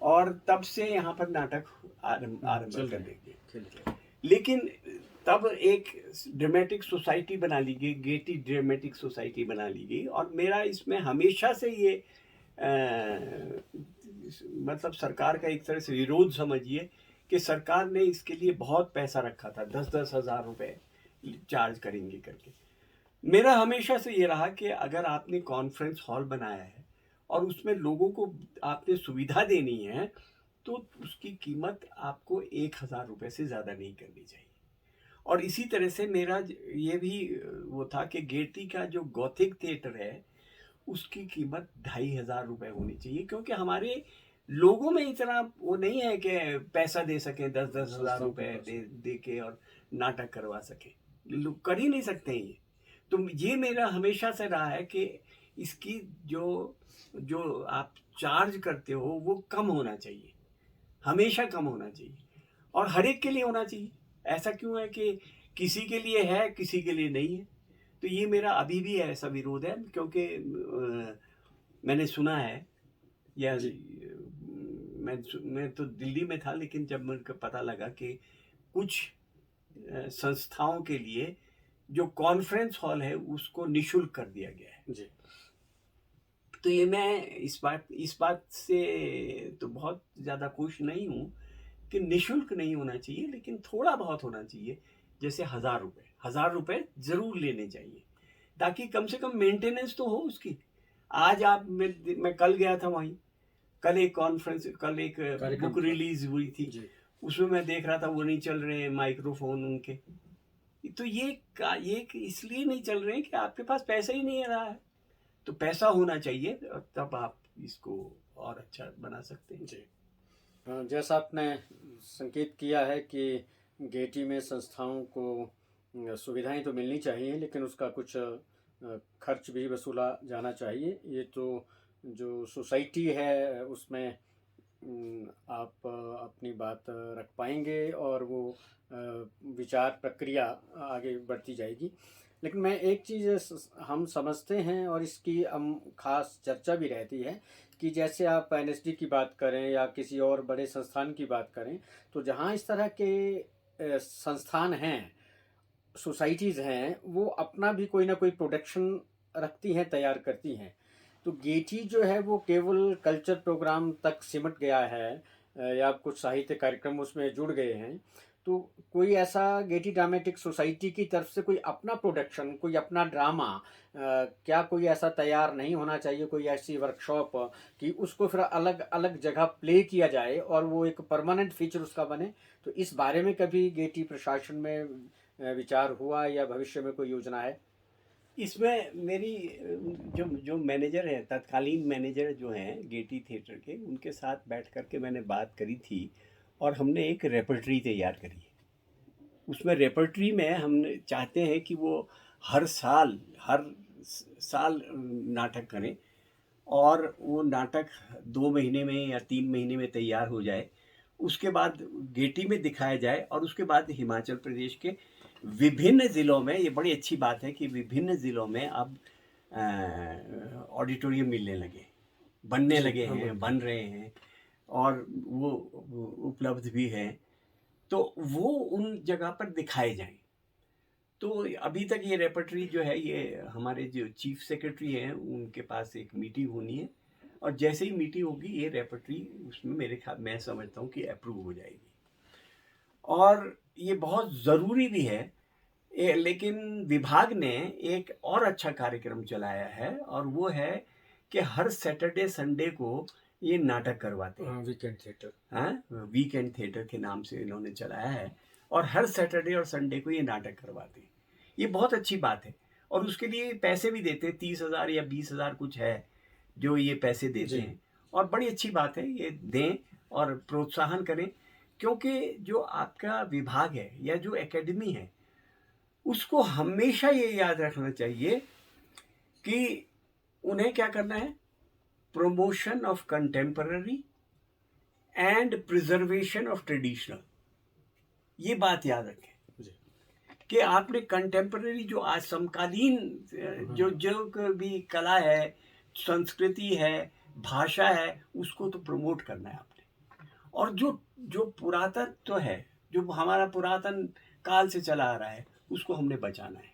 और तब से यहाँ पर नाटक आरंभ चल कर रहे देंगे। खेल रहे। लेकिन तब एक ड्रामेटिक सोसाइटी बना ली गई, गेटी ड्रामेटिक सोसाइटी बना ली गई और मेरा इसमें हमेशा से ये मतलब सरकार का एक तरह से विरोध समझिए कि सरकार ने इसके लिए बहुत पैसा रखा था, 10-10 हज़ार रुपए चार्ज करेंगे करके। मेरा हमेशा से ये रहा कि अगर आपने कॉन्फ्रेंस हॉल बनाया है और उसमें लोगों को आपने सुविधा देनी है तो उसकी कीमत आपको 1,000 रुपये से ज़्यादा नहीं करनी चाहिए। और इसी तरह से मेरा ये भी वो था कि गेटी का जो गॉथिक थिएटर है उसकी कीमत 2,500 रुपये होनी चाहिए, क्योंकि हमारे लोगों में इतना वो नहीं है कि पैसा दे सकें 10-10 हज़ार रुपये दे के और नाटक करवा सकें। लोग कर ही नहीं सकते हैं ये। तो ये मेरा हमेशा से रहा है कि इसकी जो आप चार्ज करते हो वो कम होना चाहिए, हमेशा कम होना चाहिए और हर एक के लिए होना चाहिए। ऐसा क्यों है कि किसी के लिए है किसी के लिए नहीं है। तो ये मेरा अभी भी ऐसा विरोध है, क्योंकि मैंने सुना है या मैं तो दिल्ली में था, लेकिन जब मुझे पता लगा कि कुछ संस्थाओं के लिए जो कॉन्फ्रेंस हॉल है उसको निःशुल्क कर दिया गया है जी। तो ये मैं इस बात से तो बहुत ज़्यादा खुश नहीं हूँ कि निःशुल्क नहीं होना चाहिए, लेकिन थोड़ा बहुत होना चाहिए। जैसे 1,000 रुपये ज़रूर लेने चाहिए, ताकि कम से कम मेंटेनेंस तो हो उसकी। आज मैं कल गया था वहीं, कल एक बुक रिलीज हुई थी, उसमें मैं देख रहा था वो नहीं चल रहे हैं माइक्रोफोन उनके। तो ये इसलिए नहीं चल रहे हैं कि आपके पास पैसा ही नहीं रहा है। तो पैसा होना चाहिए और तब आप इसको और अच्छा बना सकते हैं। जी, जैसा आपने संकेत किया है कि गेटी में संस्थाओं को सुविधाएं तो मिलनी चाहिए, लेकिन उसका कुछ खर्च भी वसूला जाना चाहिए। ये तो जो सोसाइटी है उसमें आप अपनी बात रख पाएंगे और वो विचार प्रक्रिया आगे बढ़ती जाएगी। लेकिन मैं एक चीज़ हम समझते हैं और इसकी हम खास चर्चा भी रहती है कि जैसे आप एनएसडी की बात करें या किसी और बड़े संस्थान की बात करें, तो जहाँ इस तरह के संस्थान हैं, सोसाइटीज़ हैं, वो अपना भी कोई ना कोई प्रोडक्शन रखती हैं, तैयार करती हैं। तो गेटी जो है वो केवल कल्चर प्रोग्राम तक सिमट गया है या कुछ साहित्य कार्यक्रम उसमें जुड़ गए हैं। तो कोई ऐसा गेटी ड्रामेटिक सोसाइटी की तरफ से कोई अपना प्रोडक्शन, कोई अपना ड्रामा क्या कोई ऐसा तैयार नहीं होना चाहिए, कोई ऐसी वर्कशॉप कि उसको फिर अलग अलग जगह प्ले किया जाए और वो एक परमानेंट फीचर उसका बने? तो इस बारे में कभी गेटी प्रशासन में विचार हुआ या भविष्य में कोई योजना है? इसमें मेरी जो मैनेजर है, तत्कालीन मैनेजर जो हैं गेटी थिएटर के, उनके साथ बैठ कर के मैंने बात करी थी और हमने एक रेपर्टरी तैयार करी है। उसमें रेपर्टरी में हम चाहते हैं कि वो हर साल नाटक करें और वो नाटक 2 महीने में या 3 महीने में तैयार हो जाए। उसके बाद गेटी में दिखाया जाए और उसके बाद हिमाचल प्रदेश के विभिन्न ज़िलों में, ये बड़ी अच्छी बात है कि विभिन्न ज़िलों में अब ऑडिटोरियम मिलने लगे, बनने लगे हैं, बन रहे हैं और वो उपलब्ध भी हैं, तो वो उन जगह पर दिखाए जाएं। तो अभी तक ये रेपर्टरी जो है, ये हमारे जो चीफ सेक्रेटरी हैं उनके पास एक मीटिंग होनी है और जैसे ही मीटिंग होगी ये रेपर्टरी उसमें मैं समझता हूँ कि अप्रूव हो जाएगी और ये बहुत ज़रूरी भी है। लेकिन विभाग ने एक और अच्छा कार्यक्रम चलाया है और वो है कि हर सैटरडे संडे को ये नाटक करवाते हैं। वीकेंड थिएटर, हाँ, वीकेंड थिएटर के नाम से इन्होंने चलाया है और हर सैटरडे और संडे को ये नाटक करवाते हैं। ये बहुत अच्छी बात है और उसके लिए पैसे भी देते हैं, 30,000 या 20,000 कुछ है जो ये पैसे देते हैं और बड़ी अच्छी बात है, ये दें और प्रोत्साहन करें, क्योंकि जो आपका विभाग है या जो एकेडमी है उसको हमेशा ये याद रखना चाहिए कि उन्हें क्या करना है, promotion of contemporary and preservation of traditional. ये बात याद रखें कि आपने कंटेम्पररी जो आज समकालीन जो भी कला है, संस्कृति है, भाषा है, उसको तो प्रमोट करना है आपने। और जो जो पुरातत्व है, जो हमारा पुरातन काल से चला आ रहा है, उसको हमने बचाना है।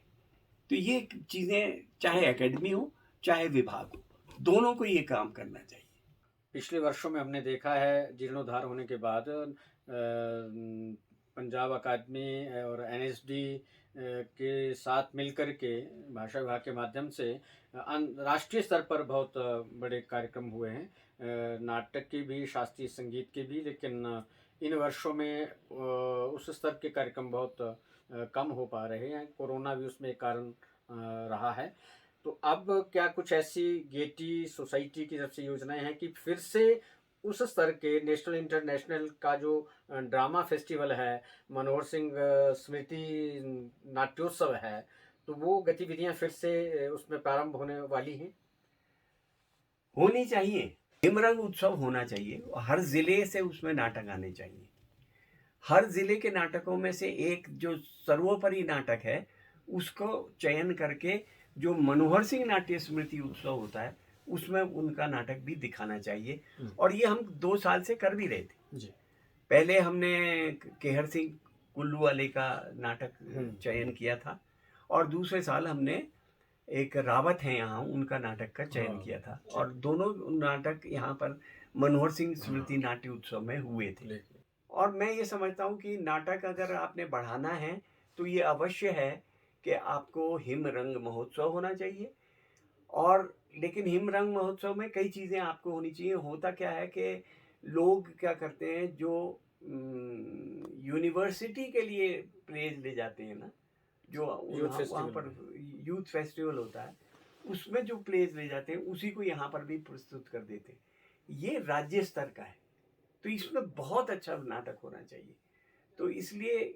तो ये चीज़ें चाहे एकेडमी हो, चाहे विभाग हो, दोनों को ये काम करना चाहिए। पिछले वर्षों में हमने देखा है जीर्णोद्धार होने के बाद पंजाब अकादमी और एनएसडी के साथ मिलकर के भाषा विभाग के माध्यम से राष्ट्रीय स्तर पर बहुत बड़े कार्यक्रम हुए हैं, नाटक के भी, शास्त्रीय संगीत के भी, लेकिन इन वर्षों में उस स्तर के कार्यक्रम बहुत कम हो पा रहे हैं। कोरोना भी उसमें एक कारण रहा है। तो अब क्या कुछ ऐसी गेटी सोसाइटी की तरफ से योजनाएं हैं कि फिर से उस स्तर के नेशनल इंटरनेशनल का जो ड्रामा फेस्टिवल है, मनोहर सिंह स्मृति नाट्योत्सव है, तो वो गतिविधियां फिर से उसमें प्रारंभ होने वाली हैं? होनी चाहिए। हिमरंग उत्सव होना चाहिए। हर जिले से उसमें नाटक आने चाहिए। हर जिले के नाटकों में से एक जो सर्वोपरि नाटक है, उसको चयन करके जो मनोहर सिंह नाट्य स्मृति उत्सव होता है, उसमें उनका नाटक भी दिखाना चाहिए। और ये हम 2 साल से कर भी रहे थे जी। पहले हमने केहर सिंह कुल्लू वाले का नाटक चयन किया था, और दूसरे साल हमने एक रावत है यहाँ, उनका नाटक का चयन किया था, और दोनों नाटक यहाँ पर मनोहर सिंह स्मृति नाट्य उत्सव में हुए थे। और मैं ये समझता हूँ कि नाटक अगर आपने बढ़ाना है तो ये अवश्य है कि आपको हिम रंग महोत्सव होना चाहिए। और लेकिन हिम रंग महोत्सव में कई चीज़ें आपको होनी चाहिए। होता क्या है कि लोग क्या करते हैं, जो यूनिवर्सिटी के लिए प्लेज ले जाते हैं ना, जो वहाँ पर यूथ फेस्टिवल होता है, उसमें जो प्लेज ले जाते हैं उसी को यहाँ पर भी प्रस्तुत कर देते हैं। ये राज्य स्तर का है, तो इसमें बहुत अच्छा नाटक होना चाहिए। तो इसलिए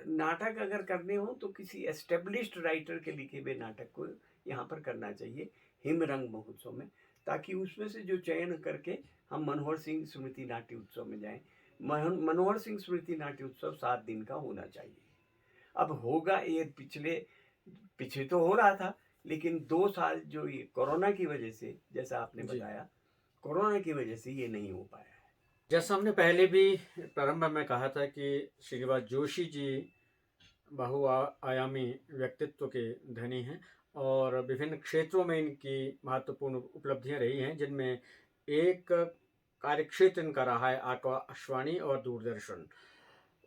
नाटक अगर करने हो तो किसी एस्टेब्लिश्ड राइटर के लिखे हुए नाटक को यहाँ पर करना चाहिए हिम रंग महोत्सव में, ताकि उसमें से जो चयन करके हम मनोहर सिंह स्मृति नाट्य उत्सव में जाएं। मनोहर सिंह स्मृति नाट्य उत्सव 7 दिन का होना चाहिए। अब होगा ये पीछे तो हो रहा था, लेकिन 2 साल जो ये कोरोना की वजह से, जैसा आपने बताया, कोरोना की वजह से ये नहीं हो पाया है। जैसा हमने पहले भी प्रारंभ में कहा था कि श्रीनिवास जोशी जी बहुआयामी व्यक्तित्व के धनी हैं और विभिन्न क्षेत्रों में इनकी महत्वपूर्ण उपलब्धियां रही हैं, जिनमें एक कार्यक्षेत्र इनका रहा है आकाशवाणी और दूरदर्शन।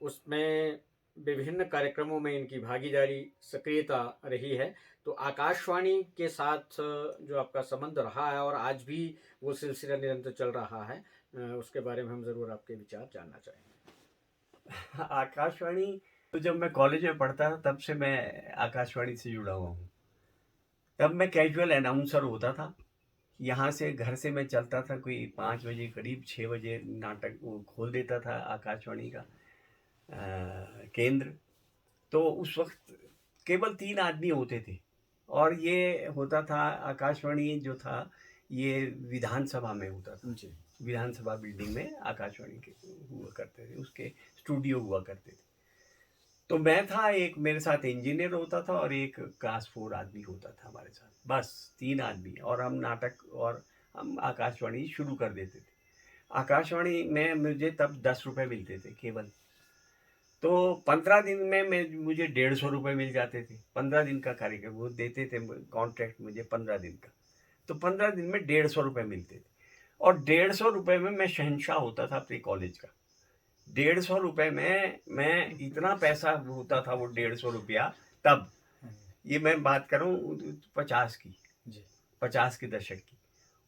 उसमें विभिन्न कार्यक्रमों में इनकी भागीदारी, सक्रियता रही है। तो आकाशवाणी के साथ जो आपका संबंध रहा है और आज भी वो सिलसिला निरंतर चल रहा है, उसके बारे में हम ज़रूर आपके विचार जानना चाहेंगे। आकाशवाणी तो जब मैं कॉलेज में पढ़ता था तब से मैं आकाशवाणी से जुड़ा हुआ हूँ। तब मैं कैजुअल अनाउंसर होता था। यहाँ से, घर से मैं चलता था, कोई 5 बजे करीब 6 बजे नाटक वो खोल देता था आकाशवाणी का केंद्र। तो उस वक्त केवल 3 आदमी होते थे, और ये होता था, आकाशवाणी जो था ये विधानसभा में होता था। विधानसभा बिल्डिंग में आकाशवाणी के हुआ करते थे, उसके स्टूडियो हुआ करते थे। तो मैं था, एक मेरे साथ इंजीनियर होता था और एक क्लास 4 आदमी होता था हमारे साथ, बस 3 आदमी, और हम नाटक और हम आकाशवाणी शुरू कर देते थे। आकाशवाणी में मुझे तब 10 रुपये मिलते थे केवल। तो 15 दिन में मुझे 150 रुपये मिल जाते थे। 15 दिन का कार्यक्रम वो देते थे, कॉन्ट्रैक्ट मुझे 15 दिन का। तो 15 दिन में 150 रुपये मिलते थे, और 150 रुपये में मैं शहंशाह होता था अपने कॉलेज का। 150 रुपये में मैं इतना पैसा होता था, वो 150 रुपया तब, ये मैं बात करूं 50 की, 50 के दशक की,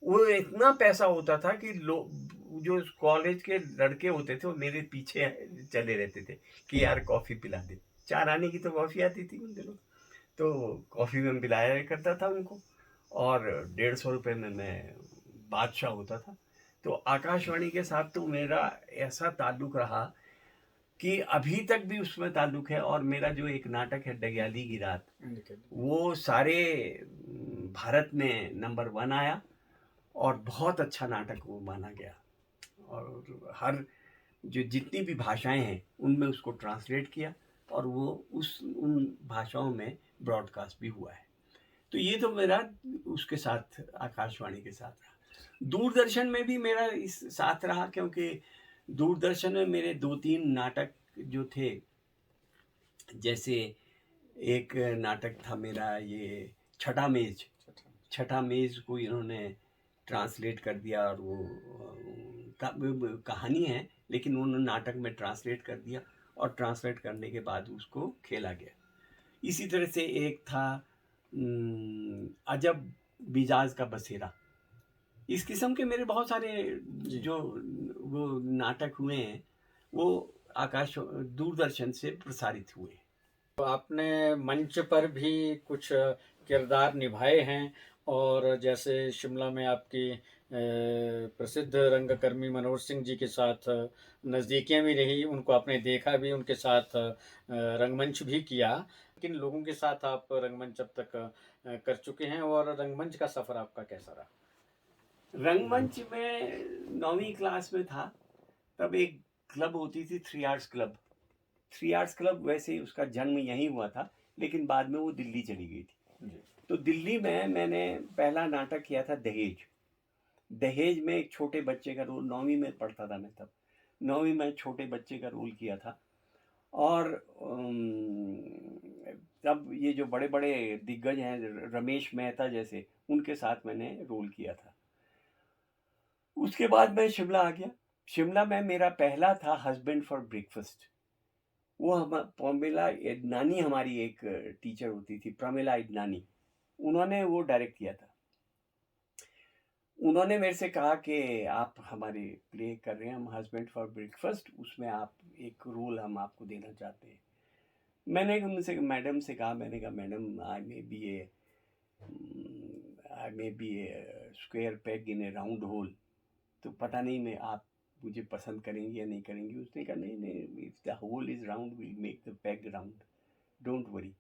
वो इतना पैसा होता था कि जो कॉलेज के लड़के होते थे वो मेरे पीछे चले रहते थे कि यार कॉफ़ी पिला दे। 4 आने की तो कॉफ़ी आती थी उन दिनों, तो कॉफ़ी में पिलाया करता था उनको, और 150 रुपये में मैं बादशाह होता था। तो आकाशवाणी के साथ तो मेरा ऐसा ताल्लुक़ रहा कि अभी तक भी उसमें ताल्लुक़ है। और मेरा जो एक नाटक है डग्याली की रात, वो सारे भारत में नंबर 1 आया, और बहुत अच्छा नाटक वो माना गया, और हर जितनी भी भाषाएं हैं उनमें उसको ट्रांसलेट किया, और वो उन भाषाओं में ब्रॉडकास्ट भी हुआ है। तो ये तो मेरा उसके साथ, आकाशवाणी के साथ रहा। दूरदर्शन में भी मेरा इस साथ रहा, क्योंकि दूरदर्शन में मेरे 2-3 नाटक जो थे, जैसे एक नाटक था मेरा ये छठा मेज। छठा मेज को इन्होंने ट्रांसलेट कर दिया, और वो कहानी है, लेकिन उन्होंने नाटक में ट्रांसलेट कर दिया, और ट्रांसलेट करने के बाद उसको खेला गया। इसी तरह से एक था अजब मिजाज का बसेरा। इस किस्म के मेरे बहुत सारे जो वो नाटक हुए हैं, वो आकाश दूरदर्शन से प्रसारित हुए। तो आपने मंच पर भी कुछ किरदार निभाए हैं, और जैसे शिमला में आपकी प्रसिद्ध रंगकर्मी मनोहर सिंह जी के साथ नज़दीकियाँ भी रही, उनको आपने देखा भी, उनके साथ रंगमंच भी किया। किन लोगों के साथ आप रंगमंच अब तक कर चुके हैं, और रंगमंच का सफ़र आपका कैसा रहा? रंगमंच में 9वीं क्लास में था, तब एक क्लब होती थी, 3 आर्ट्स क्लब। 3 आर्ट्स क्लब वैसे उसका जन्म यहीं हुआ था, लेकिन बाद में वो दिल्ली चली गई थी। तो दिल्ली में मैंने पहला नाटक किया था दहेज। दहेज में एक छोटे बच्चे का रोल, 9वीं में पढ़ता था मैं तब, 9वीं में छोटे बच्चे का रोल किया था। और तब ये जो बड़े बड़े दिग्गज हैं, रमेश मेहता जैसे, उनके साथ मैंने रोल किया था। उसके बाद मैं शिमला आ गया। शिमला में मेरा पहला था हस्बैंड फॉर ब्रेकफास्ट। वो हम प्रमिला इदनानी, हमारी एक टीचर होती थी, प्रमिला इदनानी, उन्होंने वो डायरेक्ट किया था। उन्होंने मेरे से कहा कि आप हमारे प्ले कर रहे हैं, हम हस्बैंड फॉर ब्रेकफास्ट, उसमें आप एक रोल हम आपको देना चाहते हैं। मैंने उनसे, मैडम से कहा, मैंने कहा madam, I may be A square peg in A round whole, तो पता नहीं मैं आप मुझे पसंद करेंगी या नहीं करेंगी। उसने कहा नहीं नहीं, if the whole is round will make the peg round, don't worry.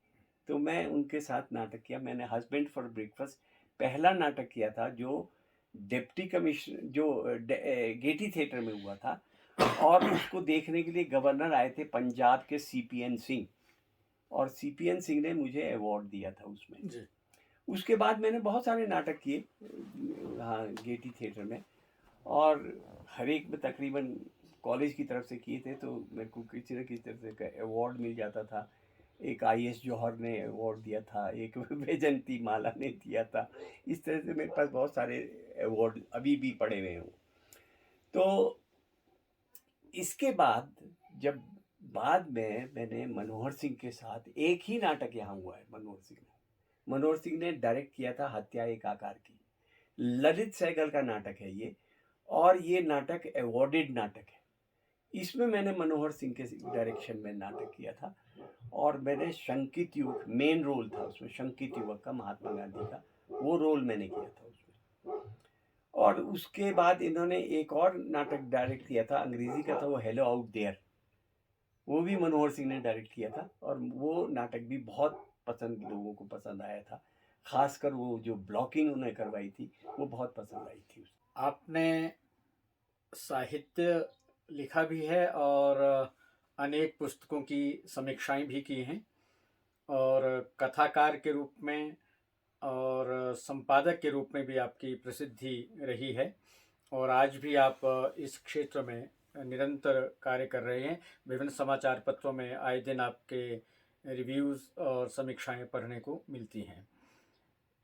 तो मैं उनके साथ नाटक किया। मैंने हस्बैंड फॉर ब्रेकफास्ट पहला नाटक किया था, जो डिप्टी कमिश्नर, जो गेटी थिएटर में हुआ था, और उसको देखने के लिए गवर्नर आए थे पंजाब के सीपीएन सिंह, और सीपीएन सिंह ने मुझे अवार्ड दिया था उसमें जी। उसके बाद मैंने बहुत सारे नाटक किए, हाँ, गेटी थिएटर में, और हर एक में तकरीबन कॉलेज की तरफ से किए थे, तो मेरे को किसी न किसी तरह से अवार्ड मिल जाता था। एक आईएस जौहर ने अवार्ड दिया था, एक वैजंती माला ने दिया था। इस तरह से मेरे पास बहुत सारे अवार्ड अभी भी पड़े हुए हैं। तो इसके बाद जब बाद में मैंने मनोहर सिंह के साथ एक ही नाटक यहाँ हुआ है, मनोहर सिंह ने डायरेक्ट किया था हत्या एक आकार की। ललित सहगल का नाटक है ये, और ये नाटक अवॉर्डेड नाटक है। इसमें मैंने मनोहर सिंह के डायरेक्शन में नाटक किया था, और मैंने शंकित युवक, मेन रोल था उसमें, शंकित युवक का, महात्मा गांधी का, वो रोल मैंने किया था उसमें। और उसके बाद इन्होंने एक और नाटक डायरेक्ट किया था, अंग्रेजी का था, वो हेलो आउट देयर, वो भी मनोहर सिंह ने डायरेक्ट किया था, और वो नाटक भी बहुत पसंद, लोगों को पसंद आया था। खासकर वो जो ब्लॉकिंग उन्होंने करवाई थी, वो बहुत पसंद आई थी। आपने साहित्य लिखा भी है, और अनेक पुस्तकों की समीक्षाएं भी की हैं, और कथाकार के रूप में और संपादक के रूप में भी आपकी प्रसिद्धि रही है, और आज भी आप इस क्षेत्र में निरंतर कार्य कर रहे हैं। विभिन्न समाचार पत्रों में आए दिन आपके रिव्यूज़ और समीक्षाएं पढ़ने को मिलती हैं।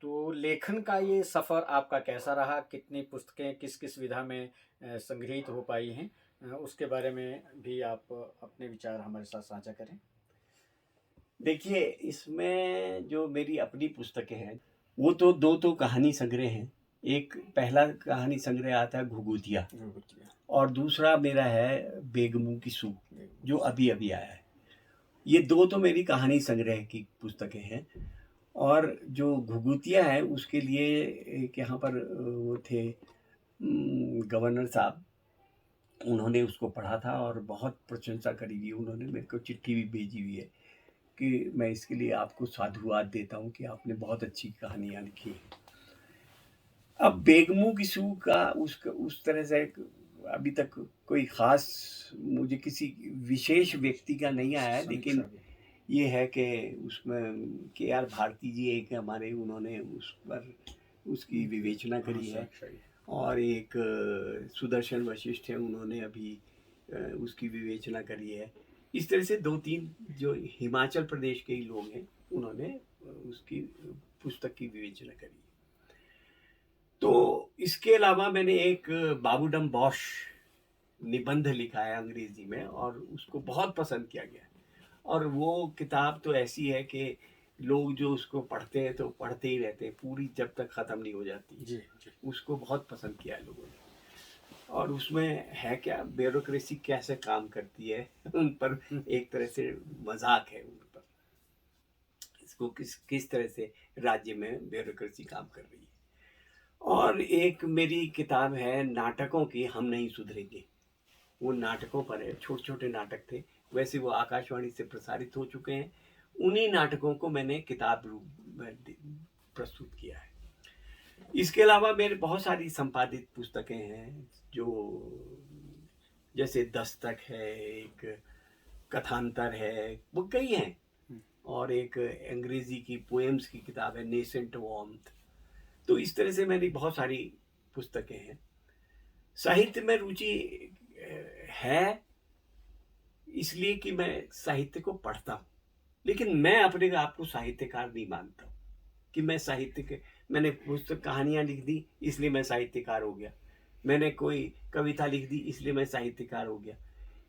तो लेखन का ये सफ़र आपका कैसा रहा? कितनी पुस्तकें किस किस विधा में संग्रहित हो पाई हैं? उसके बारे में भी आप अपने विचार हमारे साथ साझा करें। देखिए, इसमें जो मेरी अपनी पुस्तकें हैं, वो तो दो तो कहानी संग्रह हैं। एक पहला कहानी संग्रह आता है घुघुतिया, और दूसरा मेरा है बेगमू की सूप, जो अभी अभी आया है। ये दो तो मेरी कहानी संग्रह की पुस्तकें हैं। और जो घुघुतिया है, उसके लिए एक यहाँ पर वो थे गवर्नर साहब, उन्होंने उसको पढ़ा था और बहुत प्रशंसा करी हुई। उन्होंने मेरे को चिट्ठी भी भेजी हुई है कि मैं इसके लिए आपको साधुवाद देता हूँ कि आपने बहुत अच्छी कहानियाँ लिखी हैं। अब बेगमू की सूह का उस तरह से अभी तक कोई ख़ास मुझे किसी विशेष व्यक्ति का नहीं आया है, लेकिन ये है कि उसमें के आर भारती जी एक हमारे, उन्होंने उस पर उसकी विवेचना करी है, और एक सुदर्शन वशिष्ठ है, उन्होंने अभी उसकी विवेचना करी है। इस तरह से 2-3 जो हिमाचल प्रदेश के ही लोग हैं, उन्होंने उसकी पुस्तक की विवेचना करी है। तो इसके अलावा मैंने एक बाबूडम बॉश निबंध लिखा है अंग्रेजी में, और उसको बहुत पसंद किया गया है। और वो किताब तो ऐसी है कि लोग जो उसको पढ़ते हैं तो पढ़ते ही रहते हैं, पूरी जब तक ख़त्म नहीं हो जाती। जी जी। उसको बहुत पसंद किया है लोगों ने। और उसमें है क्या, ब्यूरोक्रेसी कैसे काम करती है उन पर एक तरह से मजाक है उन पर, इसको किस तरह से राज्य में ब्यूरोक्रेसी काम कर रही है। और एक मेरी किताब है नाटकों की, हम नहीं सुधरेंगे। वो नाटकों पर है, छोटे छोटे नाटक थे, वैसे वो आकाशवाणी से प्रसारित हो चुके हैं। उन्हीं नाटकों को मैंने किताब रूप में प्रस्तुत किया है। इसके अलावा मेरे बहुत सारी संपादित पुस्तकें हैं, जो जैसे दस्तक है, एक कथांतर है, वो कई हैं। और एक अंग्रेजी की पोएम्स की किताब है नेसेंट वार्मथ। तो इस तरह से मेरी बहुत सारी पुस्तकें हैं। साहित्य में रुचि है इसलिए कि मैं साहित्य को पढ़ता हूँ, लेकिन मैं अपने आप को साहित्यकार नहीं मानता हूँ कि मैं साहित्य, मैंने पुस्तक कहानियाँ लिख दी इसलिए मैं साहित्यकार हो गया, मैंने कोई कविता लिख दी इसलिए मैं साहित्यकार हो गया।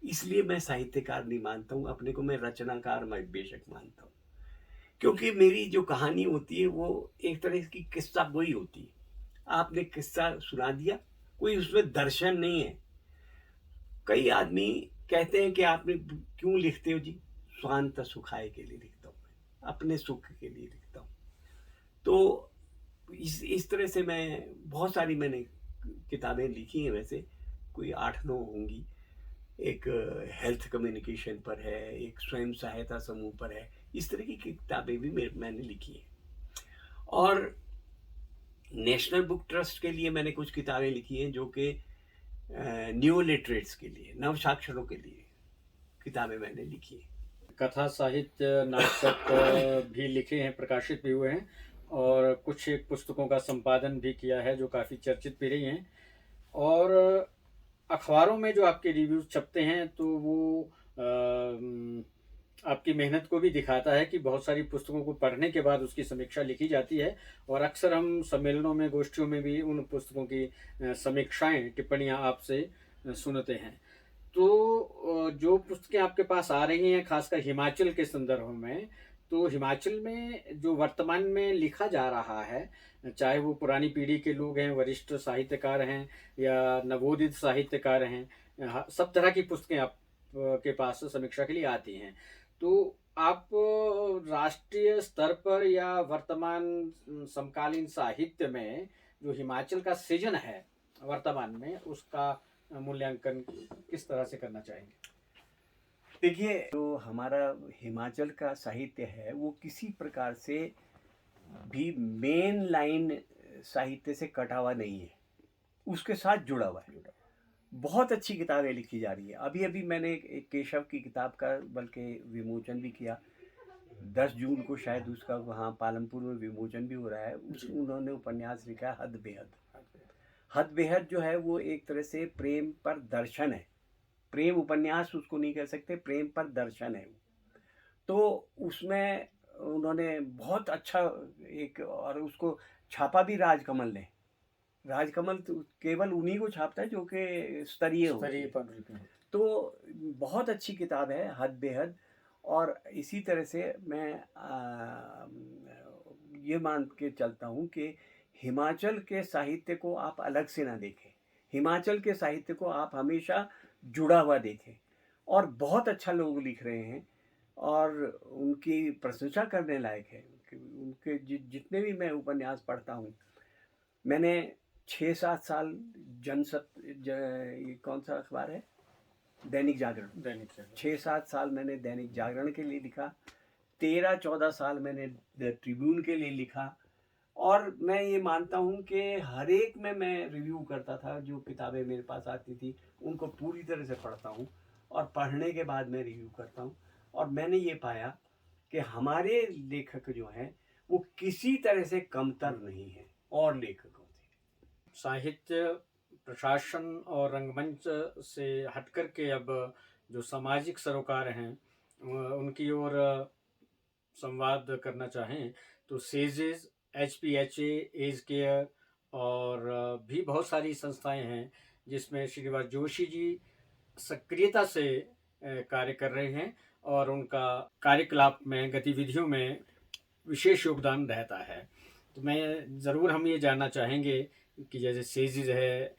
इसलिए मैं साहित्यकार नहीं मानता हूँ अपने को, मैं रचनाकार मैं बेशक मानता हूँ। क्योंकि मेरी जो कहानी होती है वो एक तरह की किस्सा गोई होती है। आपने किस्सा सुना दिया, कोई उसमें दर्शन नहीं है। कई आदमी कहते हैं कि आपने क्यों लिखते हो जी? स्वांत सुखाए के लिए लिखता हूँ, अपने सुख के लिए लिखता हूँ। तो इस तरह से मैं बहुत सारी मैंने किताबें लिखी हैं, वैसे कोई 8-9 होंगी। एक हेल्थ कम्युनिकेशन पर है, एक स्वयं सहायता समूह पर है, इस तरह की किताबें भी मैंने लिखी हैं। और नेशनल बुक ट्रस्ट के लिए मैंने कुछ किताबें लिखी हैं, जो कि न्यू लिटरेट्स के लिए, नव साक्षरों के लिए किताबें मैंने लिखी हैं। कथा साहित्य नाटक भी लिखे हैं, प्रकाशित भी हुए हैं, और कुछ एक पुस्तकों का संपादन भी किया है जो काफ़ी चर्चित भी रही हैं। और अखबारों में जो आपके रिव्यूज़ छपते हैं तो वो आपकी मेहनत को भी दिखाता है कि बहुत सारी पुस्तकों को पढ़ने के बाद उसकी समीक्षा लिखी जाती है, और अक्सर हम सम्मेलनों में, गोष्ठियों में भी उन पुस्तकों की समीक्षाएं, टिप्पणियां आपसे सुनते हैं। तो जो पुस्तकें आपके पास आ रही हैं, खासकर हिमाचल के संदर्भ में, तो हिमाचल में जो वर्तमान में लिखा जा रहा है, चाहे वो पुरानी पीढ़ी के लोग हैं, वरिष्ठ साहित्यकार हैं, या नवोदित साहित्यकार हैं, सब तरह की पुस्तकें आप के पास समीक्षा के लिए आती हैं। तो आप राष्ट्रीय स्तर पर या वर्तमान समकालीन साहित्य में जो हिमाचल का सृजन है वर्तमान में, उसका मूल्यांकन किस तरह से करना चाहेंगे? देखिए, जो हमारा हिमाचल का साहित्य है वो किसी प्रकार से भी मेन लाइन साहित्य से कटा हुआ नहीं है, उसके साथ जुड़ा हुआ है। बहुत अच्छी किताबें लिखी जा रही है। अभी अभी मैंने एक केशव की किताब का बल्कि विमोचन भी किया, 10 जून को शायद उसका वहाँ पालमपुर में विमोचन भी हो रहा है। उन्होंने उपन्यास लिखा है हद बेहद। हद बेहद जो है वो एक तरह से प्रेम पर दर्शन है, प्रेम उपन्यास उसको नहीं कह सकते, प्रेम पर दर्शन है। तो उसमें उन्होंने बहुत अच्छा एक, और उसको छापा भी राजकमल ने। राजकमल तो केवल उन्हीं को छापता है जो कि स्तरीय होती है। तो बहुत अच्छी किताब है हद बेहद। और इसी तरह से मैं ये मान के चलता हूँ कि हिमाचल के साहित्य को आप अलग से ना देखें, हिमाचल के साहित्य को आप हमेशा जुड़ा हुआ देखें। और बहुत अच्छा लोग लिख रहे हैं और उनकी प्रशंसा करने लायक है। उनके जितने भी मैं उपन्यास पढ़ता हूँ, मैंने 6-7 साल ये कौन सा अखबार है, दैनिक जागरण, 6-7 साल मैंने दैनिक जागरण के लिए लिखा, 13-14 साल मैंने द ट्रिब्यून के लिए लिखा। और मैं ये मानता हूँ कि हर एक में मैं रिव्यू करता था, जो किताबें मेरे पास आती थी उनको पूरी तरह से पढ़ता हूँ, और पढ़ने के बाद मैं रिव्यू करता हूँ। और मैंने ये पाया कि हमारे लेखक जो हैं वो किसी तरह से कमतर नहीं है और लेखकों से। साहित्य, प्रशासन और रंगमंच से हटकर के अब जो सामाजिक सरोकार हैं उनकी ओर संवाद करना चाहें तो सेजेस, HPHA, एज केयर और भी बहुत सारी संस्थाएं हैं जिसमें श्रीनिवास जोशी जी सक्रियता से कार्य कर रहे हैं और उनका कार्यकलाप में, गतिविधियों में विशेष योगदान रहता है। तो मैं ज़रूर हम ये जानना चाहेंगे कि जैसे सेजिस है,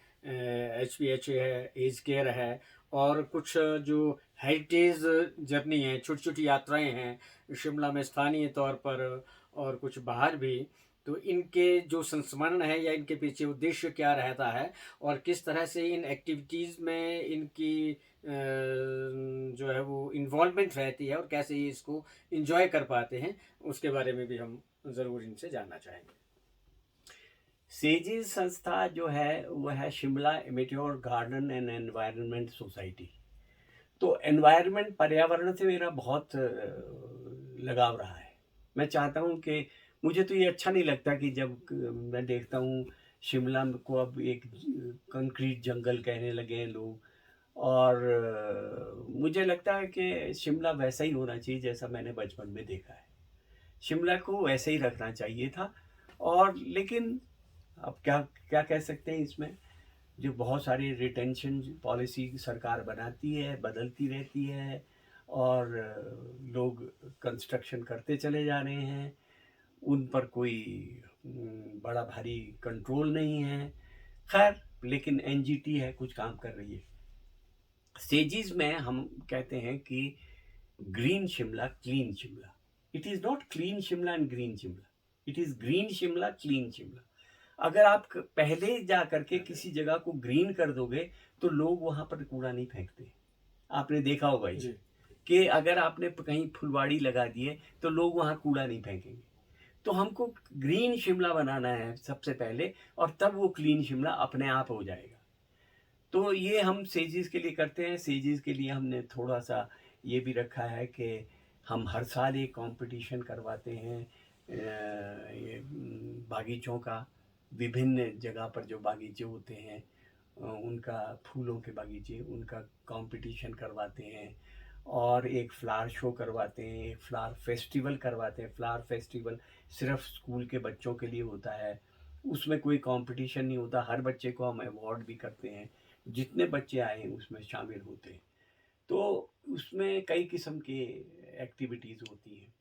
HPHA है, एज केयर है और कुछ जो हेरिटेज जर्नी है, छोटी छोटी यात्राएं हैं शिमला में स्थानीय तौर पर और कुछ बाहर भी, तो इनके जो संस्मरण है या इनके पीछे उद्देश्य क्या रहता है और किस तरह से इन एक्टिविटीज़ में इनकी जो है वो इन्वॉल्वमेंट रहती है और कैसे ये इसको इंजॉय कर पाते हैं, उसके बारे में भी हम ज़रूर इनसे जानना चाहेंगे। सेजिस संस्था जो है वो है Shimla amateur garden and environment society. तो एनवायरनमेंट, पर्यावरण से मेरा बहुत लगाव रहा है। मैं चाहता हूँ कि मुझे तो ये अच्छा नहीं लगता कि जब मैं देखता हूँ शिमला को अब एक कंक्रीट जंगल कहने लगे हैं लोग, और मुझे लगता है कि शिमला वैसा ही होना चाहिए जैसा मैंने बचपन में देखा है। शिमला को वैसे ही रखना चाहिए था। और लेकिन अब क्या क्या कह सकते हैं इसमें, जो बहुत सारी रिटेंशन पॉलिसी सरकार बनाती है, बदलती रहती है और लोग कंस्ट्रक्शन करते चले जा रहे हैं, उन पर कोई बड़ा भारी कंट्रोल नहीं है। खैर, लेकिन एनजीटी है, कुछ काम कर रही है। सेजिस में हम कहते हैं कि green Shimla, clean Shimla. It is not clean Shimla and green Shimla, it is green Shimla, clean Shimla. अगर आप पहले जा करके किसी जगह को ग्रीन कर दोगे तो लोग वहाँ पर कूड़ा नहीं फेंकते। आपने देखा होगा ये कि अगर आपने कहीं फुलवाड़ी लगा दिए तो लोग वहाँ कूड़ा नहीं फेंकेंगे। तो हमको ग्रीन शिमला बनाना है सबसे पहले, और तब वो क्लीन शिमला अपने आप हो जाएगा। तो ये हम सेजिस के लिए करते हैं। सेजिस के लिए हमने थोड़ा सा ये भी रखा है कि हम हर साल एक कंपटीशन करवाते हैं ये बागीचों का। विभिन्न जगह पर जो बागीचे होते हैं उनका, फूलों के बागीचे, उनका कंपटीशन करवाते हैं और एक फ्लावर शो करवाते हैं, एक फ्लावर फेस्टिवल करवाते हैं। फ्लावर फेस्टिवल सिर्फ स्कूल के बच्चों के लिए होता है, उसमें कोई कंपटीशन नहीं होता। हर बच्चे को हम अवार्ड भी करते हैं, जितने बच्चे आए उसमें शामिल होते हैं। तो उसमें कई किस्म की एक्टिविटीज़ होती हैं।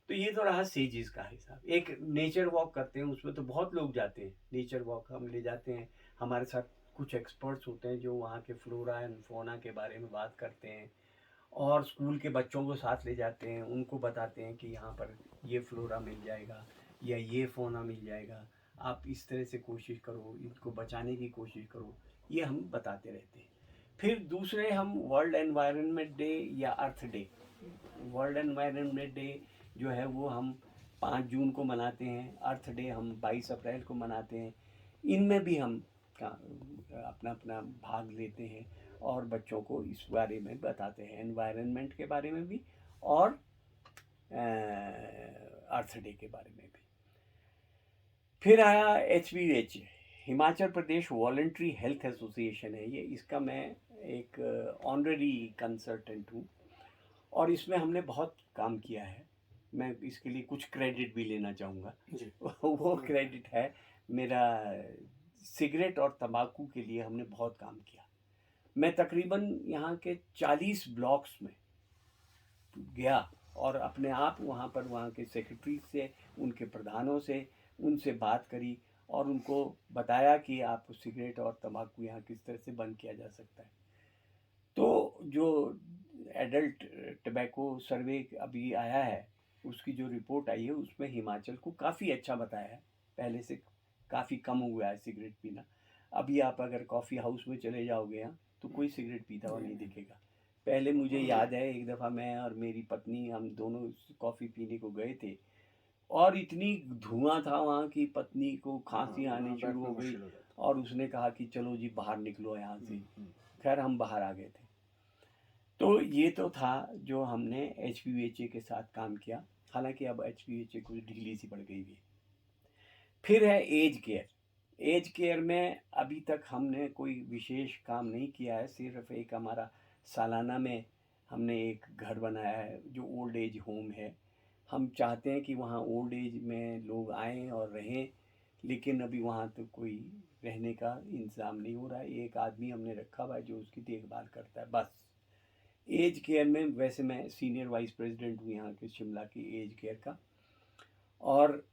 तो ये तो रहा सेजिस का हिसाब। एक नेचर वॉक करते हैं, उसमें तो बहुत लोग जाते हैं। नेचर वॉक हम ले जाते हैं, हमारे साथ कुछ एक्सपर्ट्स होते हैं जो वहाँ के फ्लोरा एंड फौना के बारे में बात करते हैं, और स्कूल के बच्चों को साथ ले जाते हैं, उनको बताते हैं कि यहाँ पर ये फ्लोरा मिल जाएगा या ये फौना मिल जाएगा, आप इस तरह से कोशिश करो, इनको बचाने की कोशिश करो, ये हम बताते रहते हैं। फिर दूसरे हम वर्ल्ड एनवायरनमेंट डे या अर्थ डे, वर्ल्ड एनवायरनमेंट डे जो है वो हम 5 जून को मनाते हैं, अर्थ डे हम 22 अप्रैल को मनाते हैं। इनमें भी हम अपना अपना भाग लेते हैं और बच्चों को इस बारे में बताते हैं, एनवायरनमेंट के बारे में भी और अर्थ डे के बारे में भी। फिर आया HPH, Himachal Pradesh voluntary health association है ये, इसका मैं एक ऑनररी कंसल्टेंट हूँ और इसमें हमने बहुत काम किया है। मैं इसके लिए कुछ क्रेडिट भी लेना चाहूँगा। वो क्रेडिट है मेरा, सिगरेट और तंबाकू के लिए हमने बहुत काम किया। मैं तकरीबन यहाँ के 40 ब्लॉक्स में गया और अपने आप वहाँ पर वहाँ के सेक्रेटरी से, उनके प्रधानों से, उनसे बात करी और उनको बताया कि आप सिगरेट और तंबाकू यहाँ किस तरह से बंद किया जा सकता है। तो जो एडल्ट टबैको सर्वे अभी आया है, उसकी जो रिपोर्ट आई है उसमें हिमाचल को काफ़ी अच्छा बताया है, पहले से काफ़ी कम हुआ है सिगरेट पीना। अभी आप अगर कॉफ़ी हाउस में चले जाओगे यहाँ तो कोई सिगरेट पीता हुआ नहीं दिखेगा। पहले मुझे याद है एक दफ़ा मैं और मेरी पत्नी, हम दोनों कॉफ़ी पीने को गए थे और इतनी धुआं था वहाँ की, पत्नी को खांसी आनी शुरू हो गई और उसने कहा कि चलो जी बाहर निकलो यहाँ से। खैर हम बाहर आ गए थे। तो ये तो था जो हमने HPVHA के साथ काम किया। हालांकि अब HPVHA कुछ ढीली सी पड़ गई है। फिर है एज केयर। एज केयर में अभी तक हमने कोई विशेष काम नहीं किया है। सिर्फ एक हमारा सालाना में हमने एक घर बनाया है जो ओल्ड एज होम है। हम चाहते हैं कि वहाँ ओल्ड एज में लोग आएँ और रहें, लेकिन अभी वहाँ तो कोई रहने का इंतज़ाम नहीं हो रहा है। एक आदमी हमने रखा हुआ है जो उसकी देखभाल करता है बस। एज केयर में वैसे मैं सीनियर वाइस प्रेसिडेंट हूँ यहाँ के शिमला की एज केयर का। और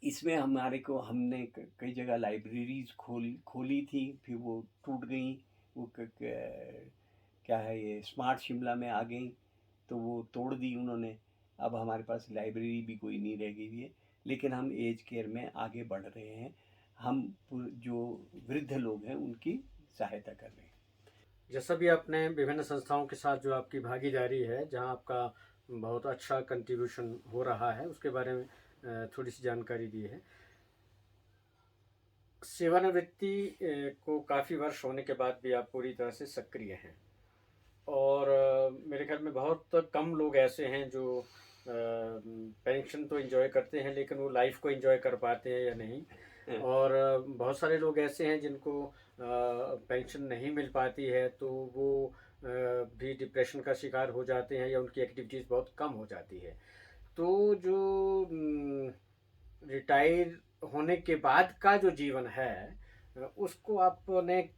इसमें हमारे को हमने कई जगह लाइब्रेरीज खोली थी, फिर वो टूट गई। वो क्या है ये स्मार्ट शिमला में आ गई तो वो तोड़ दी उन्होंने। अब हमारे पास लाइब्रेरी भी कोई नहीं रह गई है, लेकिन हम एज केयर में आगे बढ़ रहे हैं। हम जो वृद्ध लोग हैं उनकी सहायता कर रहे हैं। जैसा भी आपने विभिन्न संस्थाओं के साथ जो आपकी भागीदारी है, जहां आपका बहुत अच्छा कंट्रीब्यूशन हो रहा है, उसके बारे में थोड़ी सी जानकारी दी है। सेवानिवृत्ति को काफ़ी वर्ष होने के बाद भी आप पूरी तरह से सक्रिय हैं, और मेरे ख्याल में बहुत कम लोग ऐसे हैं जो पेंशन तो एंजॉय करते हैं, लेकिन वो लाइफ को एंजॉय कर पाते हैं या नहीं। और बहुत सारे लोग ऐसे हैं जिनको पेंशन नहीं मिल पाती है, तो वो भी डिप्रेशन का शिकार हो जाते हैं या उनकी एक्टिविटीज़ बहुत कम हो जाती है। तो जो रिटायर होने के बाद का जो जीवन है, उसको आपने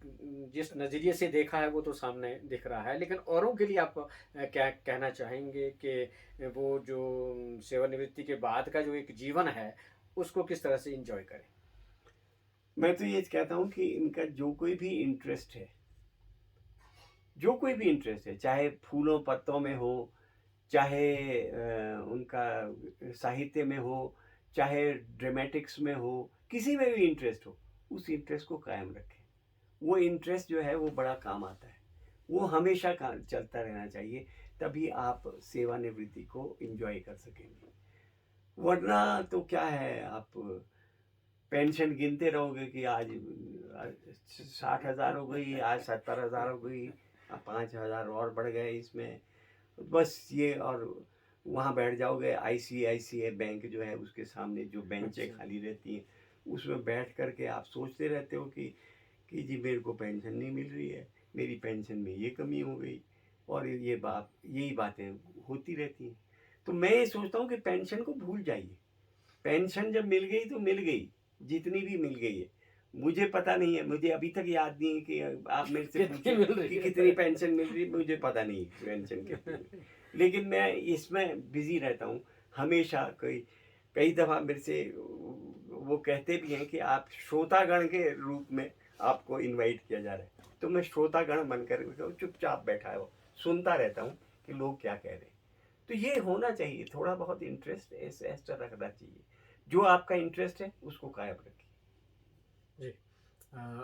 जिस नज़रिए से देखा है वो तो सामने दिख रहा है, लेकिन औरों के लिए आप क्या कहना चाहेंगे कि वो जो सेवानिवृत्ति के बाद का जो एक जीवन है उसको किस तरह से एंजॉय करें? मैं तो ये कहता हूँ कि इनका जो कोई भी इंटरेस्ट है, चाहे फूलों पत्तों में हो, चाहे उनका साहित्य में हो, चाहे ड्रामेटिक्स में हो, किसी में भी इंटरेस्ट हो, उस इंटरेस्ट को कायम रखें। वो इंटरेस्ट जो है वो बड़ा काम आता है, वो हमेशा चलता रहना चाहिए, तभी आप सेवानिवृत्ति को एंजॉय कर सकेंगे। वरना तो क्या है, आप पेंशन गिनते रहोगे कि आज 60,000 हो गई, आज 70,000 हो गई, 5,000 और बढ़ गए इसमें, बस ये। और वहाँ बैठ जाओगे, ICICI बैंक जो है उसके सामने जो बेंचें खाली रहती हैं, उसमें बैठ कर के आप सोचते रहते हो कि जी मेरे को पेंशन नहीं मिल रही है, मेरी पेंशन में ये कमी हो गई, और यही बातें होती रहती हैं। तो मैं ये सोचता हूँ कि पेंशन को भूल जाइए। पेंशन जब मिल गई तो मिल गई, जितनी भी मिल गई है। मुझे पता नहीं है, मुझे अभी तक याद नहीं है कि आप मेरे से कितनी मिल पूछे रही कि है? कितनी पेंशन मिल रही है, मुझे पता नहीं पेंशन कितनी। लेकिन मैं इसमें बिजी रहता हूँ हमेशा। कई दफ़ा मेरे से वो कहते भी हैं कि आप श्रोतागण के रूप में आपको इनवाइट किया जा रहा है, तो मैं श्रोतागण बनकर चुपचाप बैठा है, सुनता रहता हूँ कि लोग क्या कह रहे हैं। तो ये होना चाहिए, थोड़ा बहुत इंटरेस्ट ऐसा रखना चाहिए। जो आपका इंटरेस्ट है उसको कायम रखिए। जी।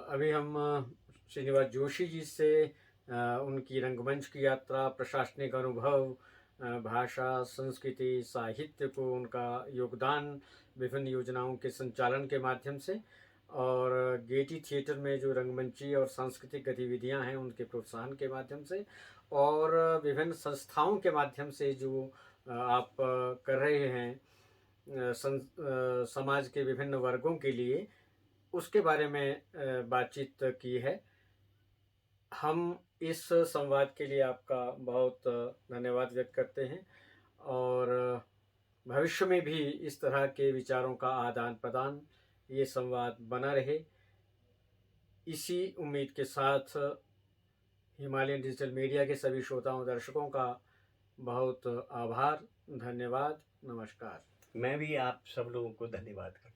अभी हम श्रीनिवास जोशी जी से उनकी रंगमंच की यात्रा, प्रशासनिक अनुभव, भाषा, संस्कृति, साहित्य को उनका योगदान, विभिन्न योजनाओं के संचालन के माध्यम से, और गेटी थिएटर में जो रंगमंची और सांस्कृतिक गतिविधियां हैं उनके प्रोत्साहन के माध्यम से, और विभिन्न संस्थाओं के माध्यम से जो आप कर रहे हैं समाज के विभिन्न वर्गों के लिए, उसके बारे में बातचीत की है। हम इस संवाद के लिए आपका बहुत धन्यवाद व्यक्त करते हैं, और भविष्य में भी इस तरह के विचारों का आदान प्रदान, ये संवाद बना रहे, इसी उम्मीद के साथ हिमालयन डिजिटल मीडिया के सभी श्रोताओं दर्शकों का बहुत आभार, धन्यवाद, नमस्कार। मैं भी आप सब लोगों को धन्यवाद करता हूँ।